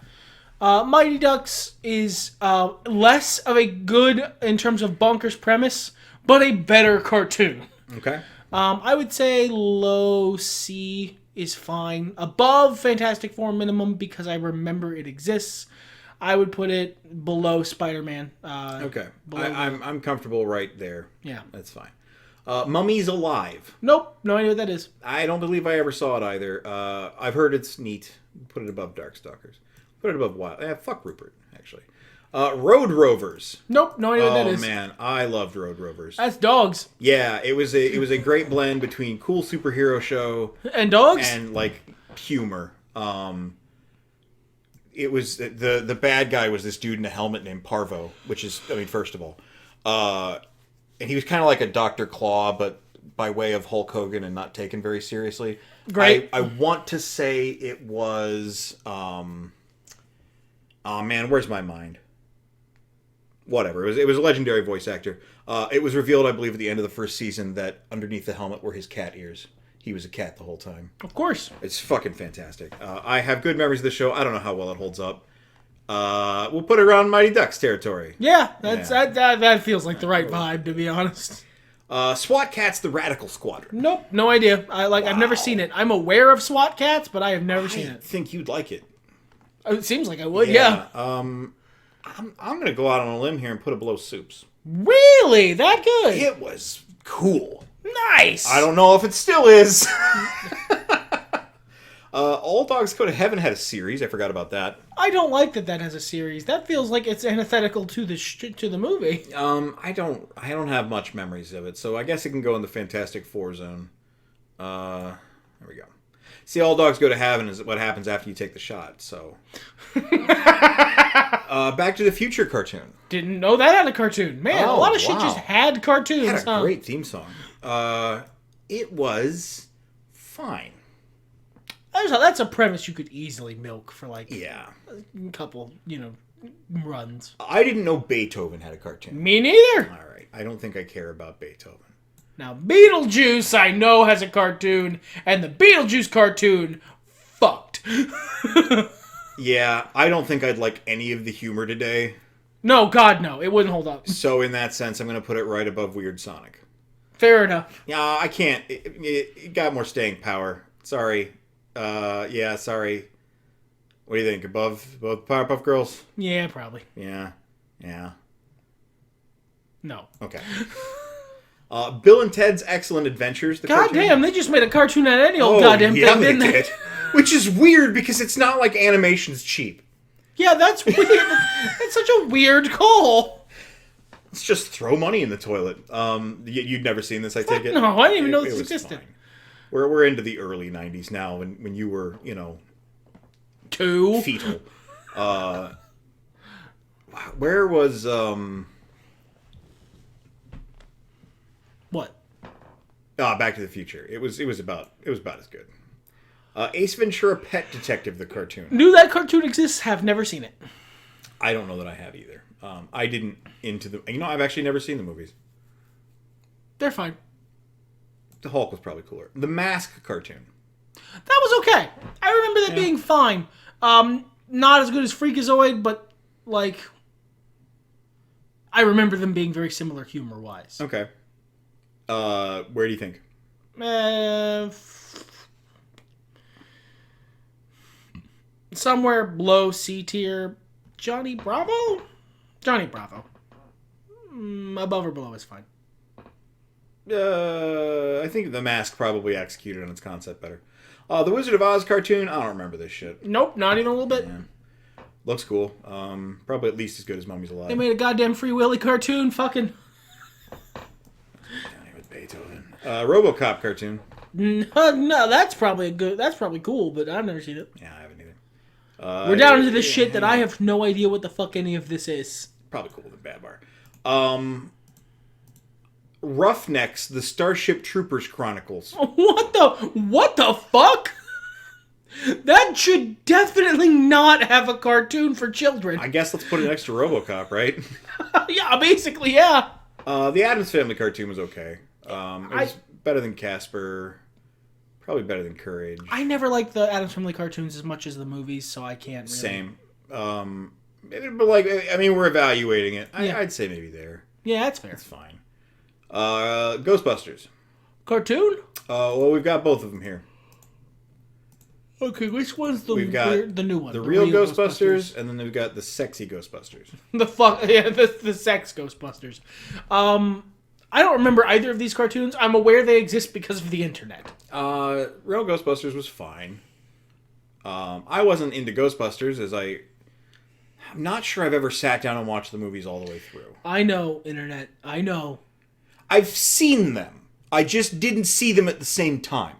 Mighty Ducks is less of a good in terms of bonkers premise, but a better cartoon. Okay. I would say low C is fine. Above Fantastic Four minimum because I remember it exists. I would put it below Spider-Man. Okay. I'm comfortable right there. Yeah. That's fine. Mummies Alive. Nope. No idea what that is. I don't believe I ever saw it either. I've heard it's neat. Put it above Darkstalkers. Put it above Wild. Fuck Rupert, actually. Road Rovers. Nope. No idea what that Oh is. man, I loved Road Rovers. That's dogs. Yeah, it was a great blend between cool superhero show And dogs? and like humor. It was the bad guy was this dude in a helmet named Parvo, which is, I mean, first of all, and he was kind of like a Dr. Claw, but by way of Hulk Hogan and not taken very seriously. Great. I want to say it was, oh man, where's my mind? Whatever. It was a legendary voice actor. It was revealed, I believe, at the end of the first season that underneath the helmet were his cat ears. He was a cat the whole time. Of course. It's fucking fantastic. I have good memories of the show. I don't know how well it holds up. We'll put it around Mighty Ducks territory. Yeah, that feels like the right vibe, to be honest. SWAT Cats: The Radical Squadron. Nope, no idea. I've never seen it. I'm aware of SWAT Cats, but I have never seen I it. think you'd like it. It seems like I would, yeah. I'm going to go out on a limb here and put it below Soups. Really? That good? It was cool. Nice. I don't know if it still is. All Dogs Go to Heaven had a series. I forgot about that. I don't like that has a series. That feels like it's antithetical to the movie. I don't have much memories of it, so I guess it can go in the Fantastic Four zone. There we go. See, All Dogs Go to Heaven is what happens after you take the shot. So, Back to the Future cartoon. Didn't know that had a cartoon. Man, a lot of shit wow. just had cartoons. It had a great theme song. It was fine. That's a premise you could easily milk for like Yeah. a couple, runs. I didn't know Beethoven had a cartoon. Me neither. All right. I don't think I care about Beethoven. Now, Beetlejuice, I know, has a cartoon, and the Beetlejuice cartoon fucked. Yeah, I don't think I'd like any of the humor today. No, God, no. It wouldn't hold up. So in that sense, I'm going to put it right above Weird Sonic. Fair enough. Yeah, I can't. It got more staying power. Sorry. Yeah, sorry. What do you think? Above Powerpuff Girls? Yeah, probably. Yeah. No. Okay. Bill and Ted's Excellent Adventures. Goddamn, they just made a cartoon out of any old goddamn thing, didn't they? Which is weird because it's not like animation's cheap. Yeah, that's weird. That's such a weird call. Let's just throw money in the toilet. You'd never seen this, I take it? No, I didn't even know this existed. Fine. We're into the early 90s now when you were, Two. fetal. Where was What? Back to the Future? It was about as good. Ace Ventura: Pet Detective, the cartoon. Knew that cartoon exists. Have never seen it. I don't know that I have either. I didn't into the. I've actually never seen the movies. They're fine. The Hulk was probably cooler. The Mask cartoon. That was okay. I remember that being fine. Not as good as Freakazoid, but like, I remember them being very similar humor-wise. Okay. Where do you think? Somewhere below C tier. Johnny Bravo? Johnny Bravo. Above or below is fine. I think The Mask probably executed on its concept better. The Wizard of Oz cartoon, I don't remember this shit. Nope, not even a little bit. Yeah. Looks cool. Probably at least as good as Mummies Alive. They made a goddamn Free Willy cartoon. Fucking. Johnny with Beethoven. RoboCop cartoon. No, that's probably good. That's probably cool, but I've never seen it. Yeah, I haven't either. We're down into this shit that I have no idea what the fuck any of this is. Probably cooler than Bad Bar. Roughnecks, the Starship Troopers Chronicles. What the fuck? That should definitely not have a cartoon for children. I guess let's put it next to RoboCop, right? Yeah, basically, yeah. The Addams Family cartoon was okay. It was better than Casper. Probably better than Courage. I never liked the Addams Family cartoons as much as the movies, so I can't really... Same. But like, I mean, we're evaluating it. I'd say maybe there. Yeah, that's fair. That's fine. Ghostbusters. Cartoon? Well, we've got both of them here. Okay, which one's the new one? The real Ghostbusters, and then we've got the sexy Ghostbusters. The sex Ghostbusters. I don't remember either of these cartoons. I'm aware they exist because of the internet. Real Ghostbusters was fine. I wasn't into Ghostbusters as I'm not sure I've ever sat down and watched the movies all the way through. I know, internet. I know. I've seen them. I just didn't see them at the same time.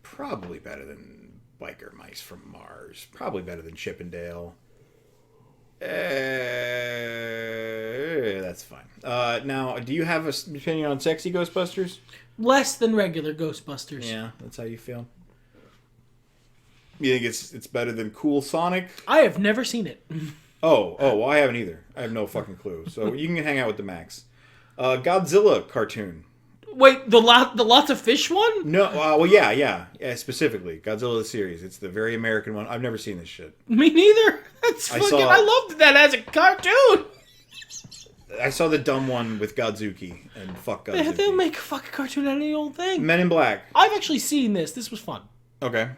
Probably better than Biker Mice from Mars. Probably better than Chip and Dale. That's fine. Now, do you have an opinion on sexy Ghostbusters? Less than regular Ghostbusters. Yeah, that's how you feel. You think it's better than Cool Sonic? I have never seen it. Well, I haven't either. I have no fucking clue. So you can hang out with the Max. Godzilla cartoon. Wait, the lots of fish one? No, well, yeah, specifically Godzilla the series. It's the very American one. I've never seen this shit. Me neither. I loved that as a cartoon. I saw the dumb one with Godzuki and fuck Godzuki. They'll make a fucking cartoon out of any old thing. Men in Black. I've actually seen this. This was fun. Okay.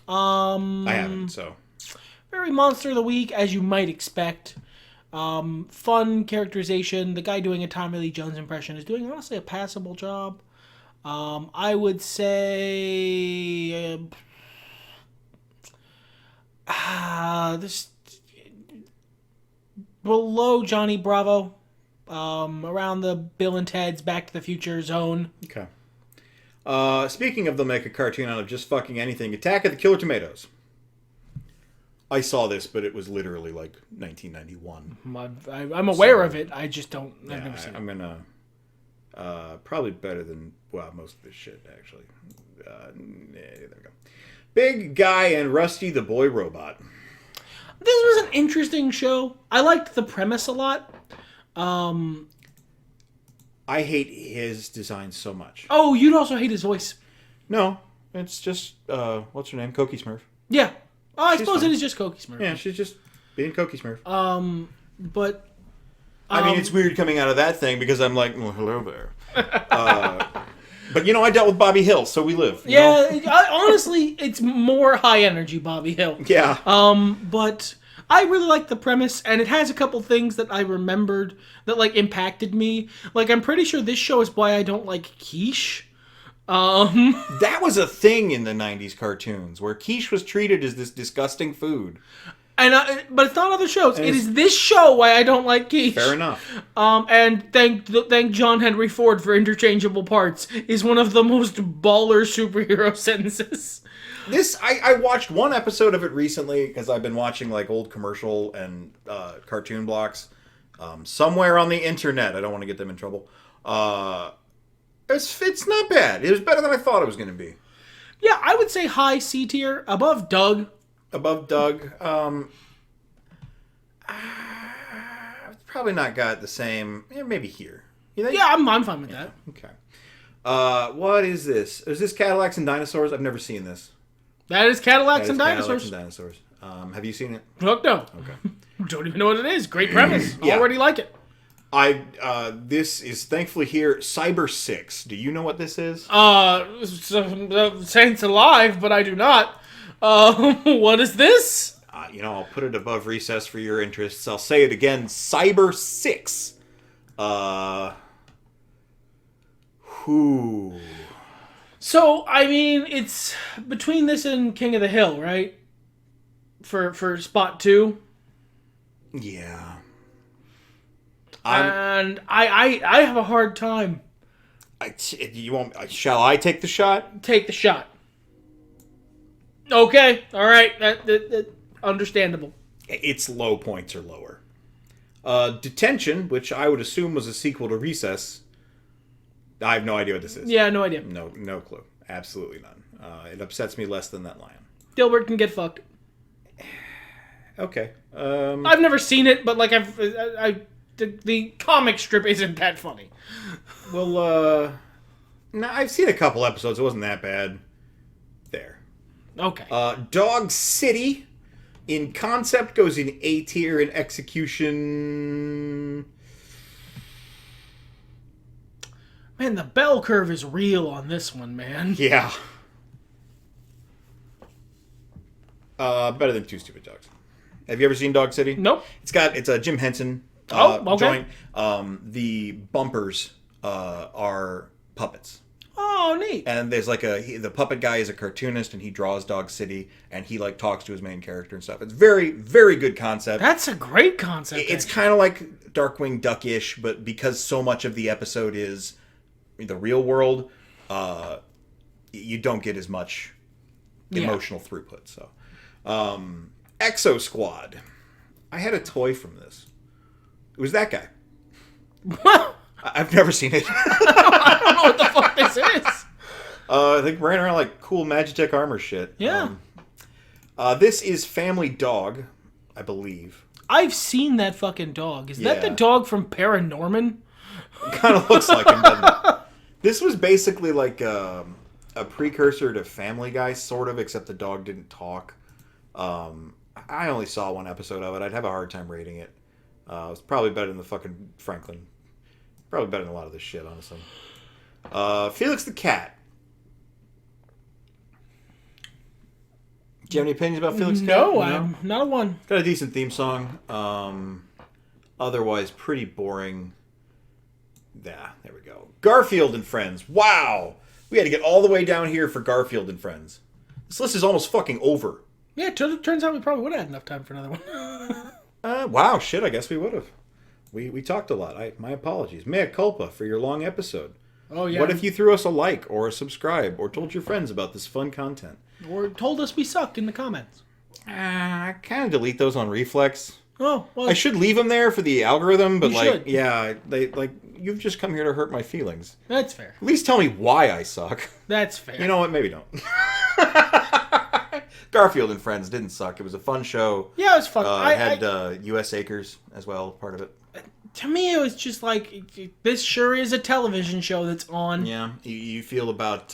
I haven't, so. Very Monster of the Week, as you might expect. Fun characterization. The guy doing a Tommy Lee Jones impression is doing, honestly, a passable job. I would say... this... below Johnny Bravo. Around the Bill and Ted's Back to the Future zone. Okay. Speaking of, they'll make a cartoon out of just fucking anything. Attack of the Killer Tomatoes. I saw this, but it was literally like 1991. I'm aware of it. I just don't... I've never seen it. I'm gonna... probably better than... Well, most of this shit, actually. There we go. Big Guy and Rusty the Boy Robot. This was an interesting show. I liked the premise a lot. I hate his design so much. Oh, you'd also hate his voice. No, it's just what's her name? Cokie Smurf. Yeah. Oh, I suppose it is just Cokie Smurf. Yeah, she's just being Cokie Smurf. But I mean, it's weird coming out of that thing because I'm like, well, hello there. But you know, I dealt with Bobby Hill, so we live. Honestly, it's more high energy Bobby Hill. Yeah. But I really like the premise, and it has a couple things that I remembered that like impacted me. Like, I'm pretty sure this show is why I don't like quiche. That was a thing in the 90s cartoons, where quiche was treated as this disgusting food. But it's not other shows. It is this show why I don't like quiche. Fair enough. And thank John Henry Ford for interchangeable parts is one of the most baller superhero sentences. I watched one episode of it recently because I've been watching like old commercial and cartoon blocks somewhere on the internet. I don't want to get them in trouble. It's not bad. It was better than I thought it was going to be. Yeah, I would say high C tier, above Doug. Above Doug. Probably not got the same. Maybe here. You think? Yeah, I'm fine with that. Okay. What is this? Is this Cadillacs and Dinosaurs? I've never seen this. That is Cadillacs and Dinosaurs. Have you seen it? Look, no. Okay. Don't even know what it is. Great premise. Yeah. Already like it. This is thankfully here. Cyber 6. Do you know what this is? Saints Alive, but I do not. What is this? I'll put it above recess for your interests. I'll say it again. Cyber 6. Who? So, I mean, it's between this and King of the Hill, right? For spot 2. Yeah. And I have a hard time. You want? Shall I take the shot? Take the shot. Okay, all right, that understandable. Its low points are lower. Detention, which I would assume was a sequel to Recess. I have no idea what this is. Yeah, no idea. No clue. Absolutely none. It upsets me less than that lion. Dilbert can get fucked. Okay. I've never seen it, but like the comic strip isn't that funny. Well, no, I've seen a couple episodes. It wasn't that bad. There. Okay. Dog City, in concept, goes in A tier. In execution, Man, the bell curve is real on this one, man. yeah. Better than Two Stupid Dogs. Have you ever seen Dog City? Nope. It's a Jim Henson Okay. joint. The bumpers are puppets. Oh, neat. And there's like the puppet guy is a cartoonist and he draws Dog City and he like talks to his main character and stuff. It's very, very good concept. That's a great concept. It's kind of like Darkwing Duck-ish, but because so much of the episode is the real world, you don't get as much emotional throughput. So, Exo Squad. I had a toy from this. It was that guy. I've never seen it. I don't know what the fuck this is. I think ran around like cool Magitech armor shit. Yeah. This is Family Dog, I believe. I've seen that fucking dog. Is that the Yeah. dog from Paranorman? Kind of looks like him, doesn't it? This was basically like a precursor to Family Guy, sort of, except the dog didn't talk. I only saw one episode of it. I'd have a hard time rating it. It's probably better than the fucking Franklin. Probably better than a lot of this shit, honestly. Felix the Cat. Do you have any opinions about Felix the Cat? No, I'm not a one. Got a decent theme song. Otherwise, pretty boring. Yeah, there we go. Garfield and Friends. Wow! We had to get all the way down here for Garfield and Friends. This list is almost fucking over. Yeah, it turns out we probably would have had enough time for another one. Wow, shit, I guess we would have. We talked a lot. My apologies. Mea culpa for your long episode. Oh, yeah. What if you threw us a like or a subscribe or told your friends about this fun content? Or told us we suck in the comments. I kind of delete those on reflex. Oh, well. I should leave them there for the algorithm, but You like, should. yeah, you've just come here to hurt my feelings. That's fair. At least tell me why I suck. That's fair. You know what? Maybe don't. Garfield and Friends didn't suck. It was a fun show. Yeah, it was fun. It had U.S. Acres as well, part of it. To me, it was just like, this sure is a television show that's on. Yeah, you feel about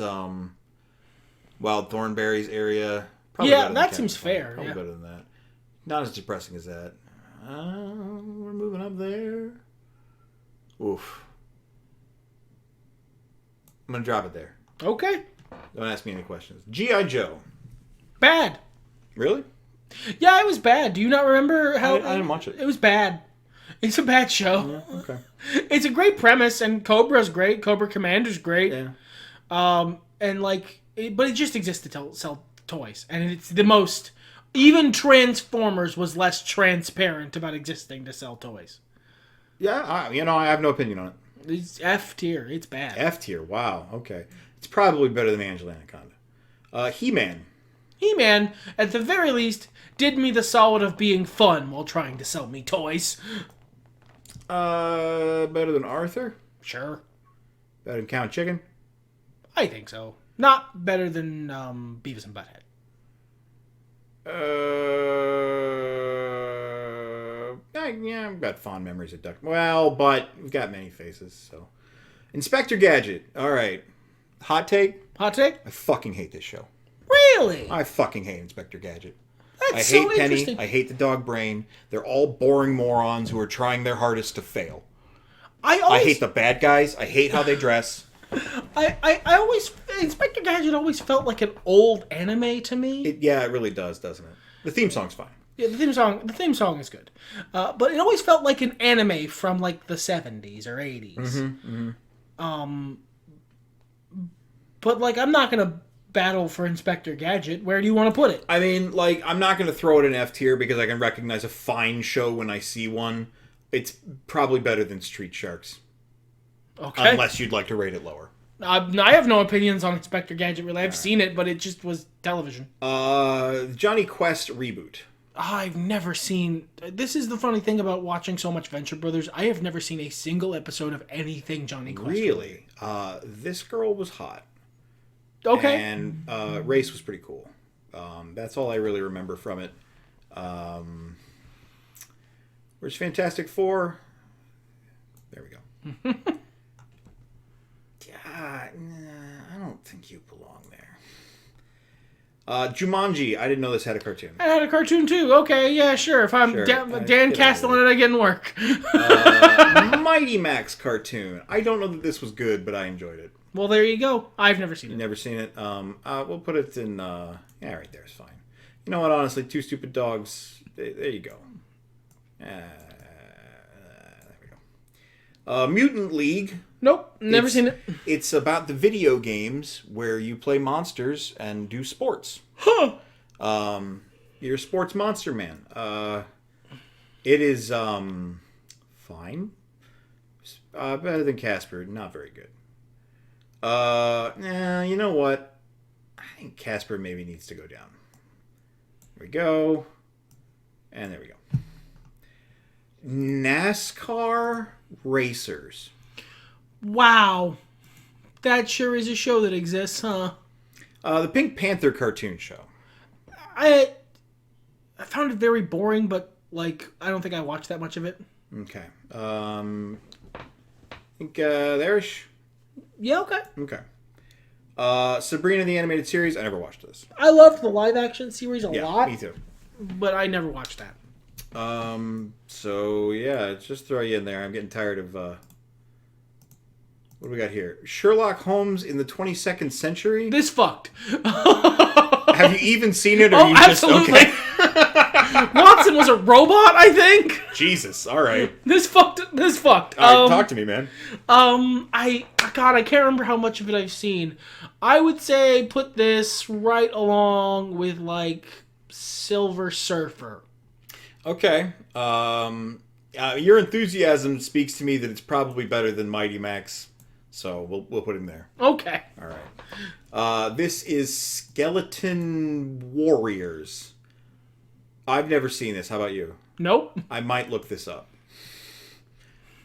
Wild Thornberry's area. Probably Yeah, better than that Cat seems and Fight. fair, Probably yeah. better than that. Not as depressing as that. We're moving up there. Oof. I'm going to drop it there. Okay. Don't ask me any questions. G.I. Joe. Bad. Really? Yeah, it was bad. Do you not remember how... I didn't watch it. It was bad. It's a bad show. Yeah, okay. It's a great premise, and Cobra's great. Cobra Commander's great. Yeah. And like... but it just exists to sell toys. And it's the most... Even Transformers was less transparent about existing to sell toys. Yeah, I have no opinion on it. It's F tier. It's bad. F tier. Wow. Okay. It's probably better than Angela Anaconda. He-Man. He-Man, at the very least, did me the solid of being fun while trying to sell me toys. Better than Arthur? Sure. Better than Count Chicken? I think so. Not better than Beavis and Butthead. Yeah, I've got fond memories of Duck. Well, but we've got many faces, so. Inspector Gadget. All right. Hot take? Hot take? I fucking hate this show. Really? I fucking hate Inspector Gadget. That's I so hate Penny. interesting. I hate the dog brain. They're all boring morons who are trying their hardest to fail. I hate the bad guys. I hate how they dress. I always... Inspector Gadget always felt like an old anime to me. It really does, doesn't it? The theme song's fine. Yeah, the theme song is good. But it always felt like an anime from like the 70s or 80s. But like, I'm not going to battle for Inspector Gadget. Where do you want to put it? I mean, like, I'm not going to throw it in F tier because I can recognize a fine show when I see one. It's probably better than Street Sharks. Okay. Unless you'd like to rate it lower. I have no opinions on Inspector Gadget, really. I've seen it, but it just was television. Johnny Quest reboot. I've never seen... This is the funny thing about watching so much Venture Brothers. I have never seen a single episode of anything Johnny Quest. Really? This girl was hot. Okay. And race was pretty cool. That's all I really remember from it. Where's Fantastic Four? There we go. I don't think you belong there. Jumanji. I didn't know this had a cartoon. I had a cartoon too. Okay, yeah, sure. If I'm Sure. Dan Castellan, I get in work. Mighty Max cartoon. I don't know that this was good, but I enjoyed it. Well, there you go. I've never seen it. Never seen it. We'll put it in. Yeah, right there is fine. You know what? Honestly, Two Stupid Dogs. There you go. There we go. Mutant League. Nope, never seen it. It's about the video games where you play monsters and do sports. Huh. You're a sports monster man. It is fine. Better than Casper. Not very good. You know what? I think Casper maybe needs to go down. There we go. And there we go. NASCAR Racers. Wow. That sure is a show that exists, huh? The Pink Panther cartoon show. I found it very boring, but, like, I don't think I watched that much of it. Okay. I think there's... Yeah, okay. Okay. Sabrina the Animated Series. I never watched this. I loved the live-action series a lot. Me too. But I never watched that. So, yeah, just throw you in there. I'm getting tired of... What do we got here? Sherlock Holmes in the 22nd century? This fucked. Have you even seen it? Or Oh, you absolutely. Just, okay. Watson was a robot, I think. Jesus, all right. This fucked. All right, talk to me, man. I can't remember how much of it I've seen. I would say put this right along with, like, Silver Surfer. Okay. Your enthusiasm speaks to me that it's probably better than Mighty Max, so we'll put him there. Okay. All right. This is Skeleton Warriors. I've never seen this. How about you? Nope. I might look this up.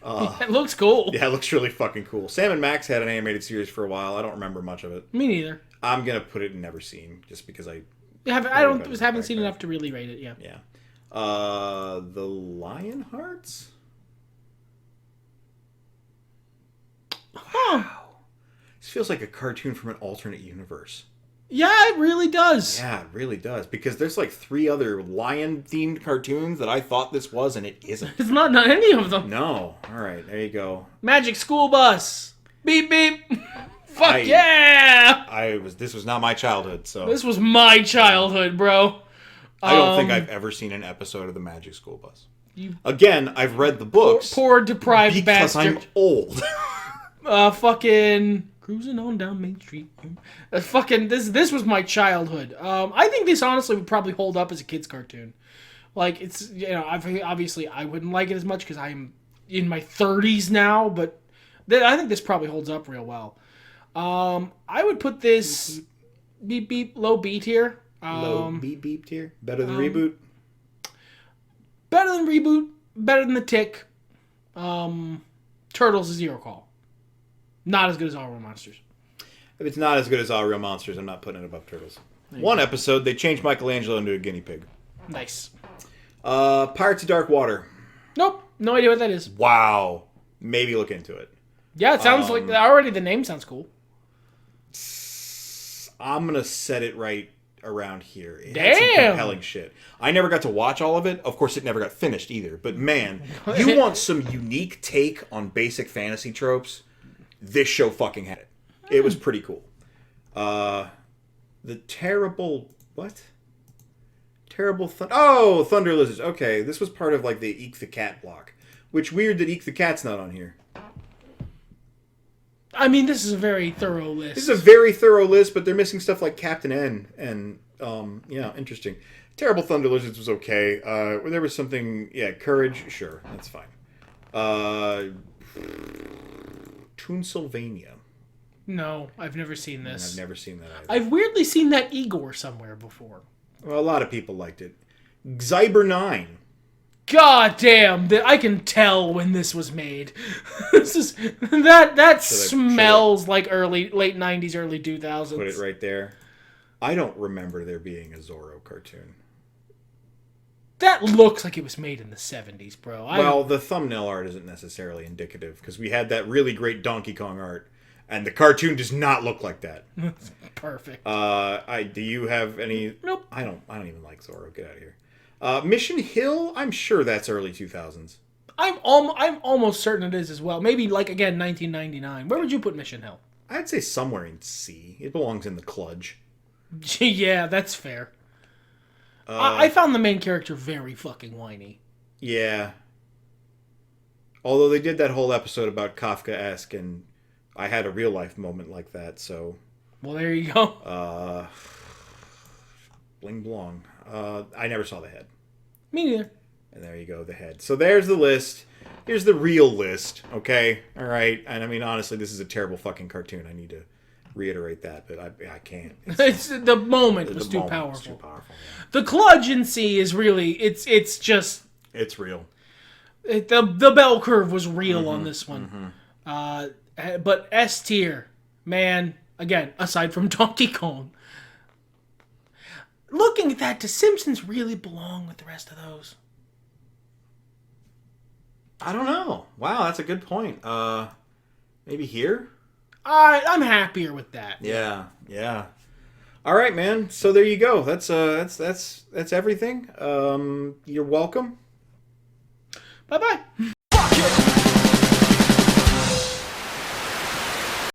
It looks cool. Yeah, it looks really fucking cool. Sam and Max had an animated series for a while. I don't remember much of it. Me neither. I'm gonna put it in never seen, just because I haven't seen enough to really rate it. Yeah. Yeah. The Lionhearts? Huh. Wow. This feels like a cartoon from an alternate universe. Yeah, it really does. Yeah, it really does. Because there's like 3 other lion-themed cartoons that I thought this was, and it isn't. It's not any of them. No. All right, there you go. Magic School Bus. Beep beep. Fuck yeah! This was not my childhood, so This was my childhood, bro. I don't think I've ever seen an episode of the Magic School Bus. Again, I've read the books. Poor deprived because bastard. I'm old. Fucking cruising on down Main Street. Fucking this was my childhood. I think this honestly would probably hold up as a kid's cartoon. Like, it's, obviously I wouldn't like it as much because I'm in my 30s now, but I think this probably holds up real well. I would put this beep beep low B tier. Low beep tier. Better than Reboot. Better than Reboot. Better than The Tick. Turtles is Zero Call. Not as good as All Real Monsters. If it's not as good as All Real Monsters, I'm not putting it above Turtles. One episode, they changed Michelangelo into a guinea pig. Nice. Pirates of Dark Water. Nope. No idea what that is. Wow. Maybe look into it. Yeah, it sounds like already the name sounds cool. I'm going to set it right around here. It Damn. had some compelling shit. I never got to watch all of it. Of course, it never got finished either. But man, you want some unique take on basic fantasy tropes? This show fucking had it. It was pretty cool. The terrible... What? Terrible... Thunder Lizards. Okay, this was part of like the Eek the Cat block. Which weird that Eek the Cat's not on here. I mean, this is a very thorough list. This is a very thorough list, but they're missing stuff like Captain N and, yeah, interesting. Terrible Thunder Lizards was okay. There was something, Courage, sure, that's fine. Toonsylvania. No, I've never seen this. I've never seen that either. I've weirdly seen that Igor somewhere before. Well, a lot of people liked it. Zyber 9. God damn! I can tell when this was made. This is that smells like late '90s, early 2000s. Put it right there. I don't remember there being a Zorro cartoon. That looks like it was made in the '70s, bro. Well, the thumbnail art isn't necessarily indicative because we had that really great Donkey Kong art, and the cartoon does not look like that. Perfect. Do you have any? Nope. I don't even like Zorro. Get out of here. Mission Hill. I'm sure that's early 2000s. I'm almost certain it is as well. Maybe again 1999. Where would you put Mission Hill? I'd say somewhere in C. It belongs in the Kludge. Yeah, that's fair. I found the main character very fucking whiny. Yeah. Although they did that whole episode about Kafka-esque, and I had a real life moment like that, so... Well, there you go. Bling blong. I never saw the head. Me neither. And there you go, the head. So there's the list. Here's the real list, okay? All right. And I mean, honestly, this is a terrible fucking cartoon. I need to reiterate that, but I can't. It's the moment was too powerful. It's too powerful. Yeah. The Kludgency is really it's just it's real. The bell curve was real on this one. But S tier, man. Again, aside from Donkey Kong, looking at that, does Simpsons really belong with the rest of those? I don't know. Wow, that's a good point. Maybe here. I'm happier with that. Yeah. All right, man. So there you go. That's everything. You're welcome. Bye-bye.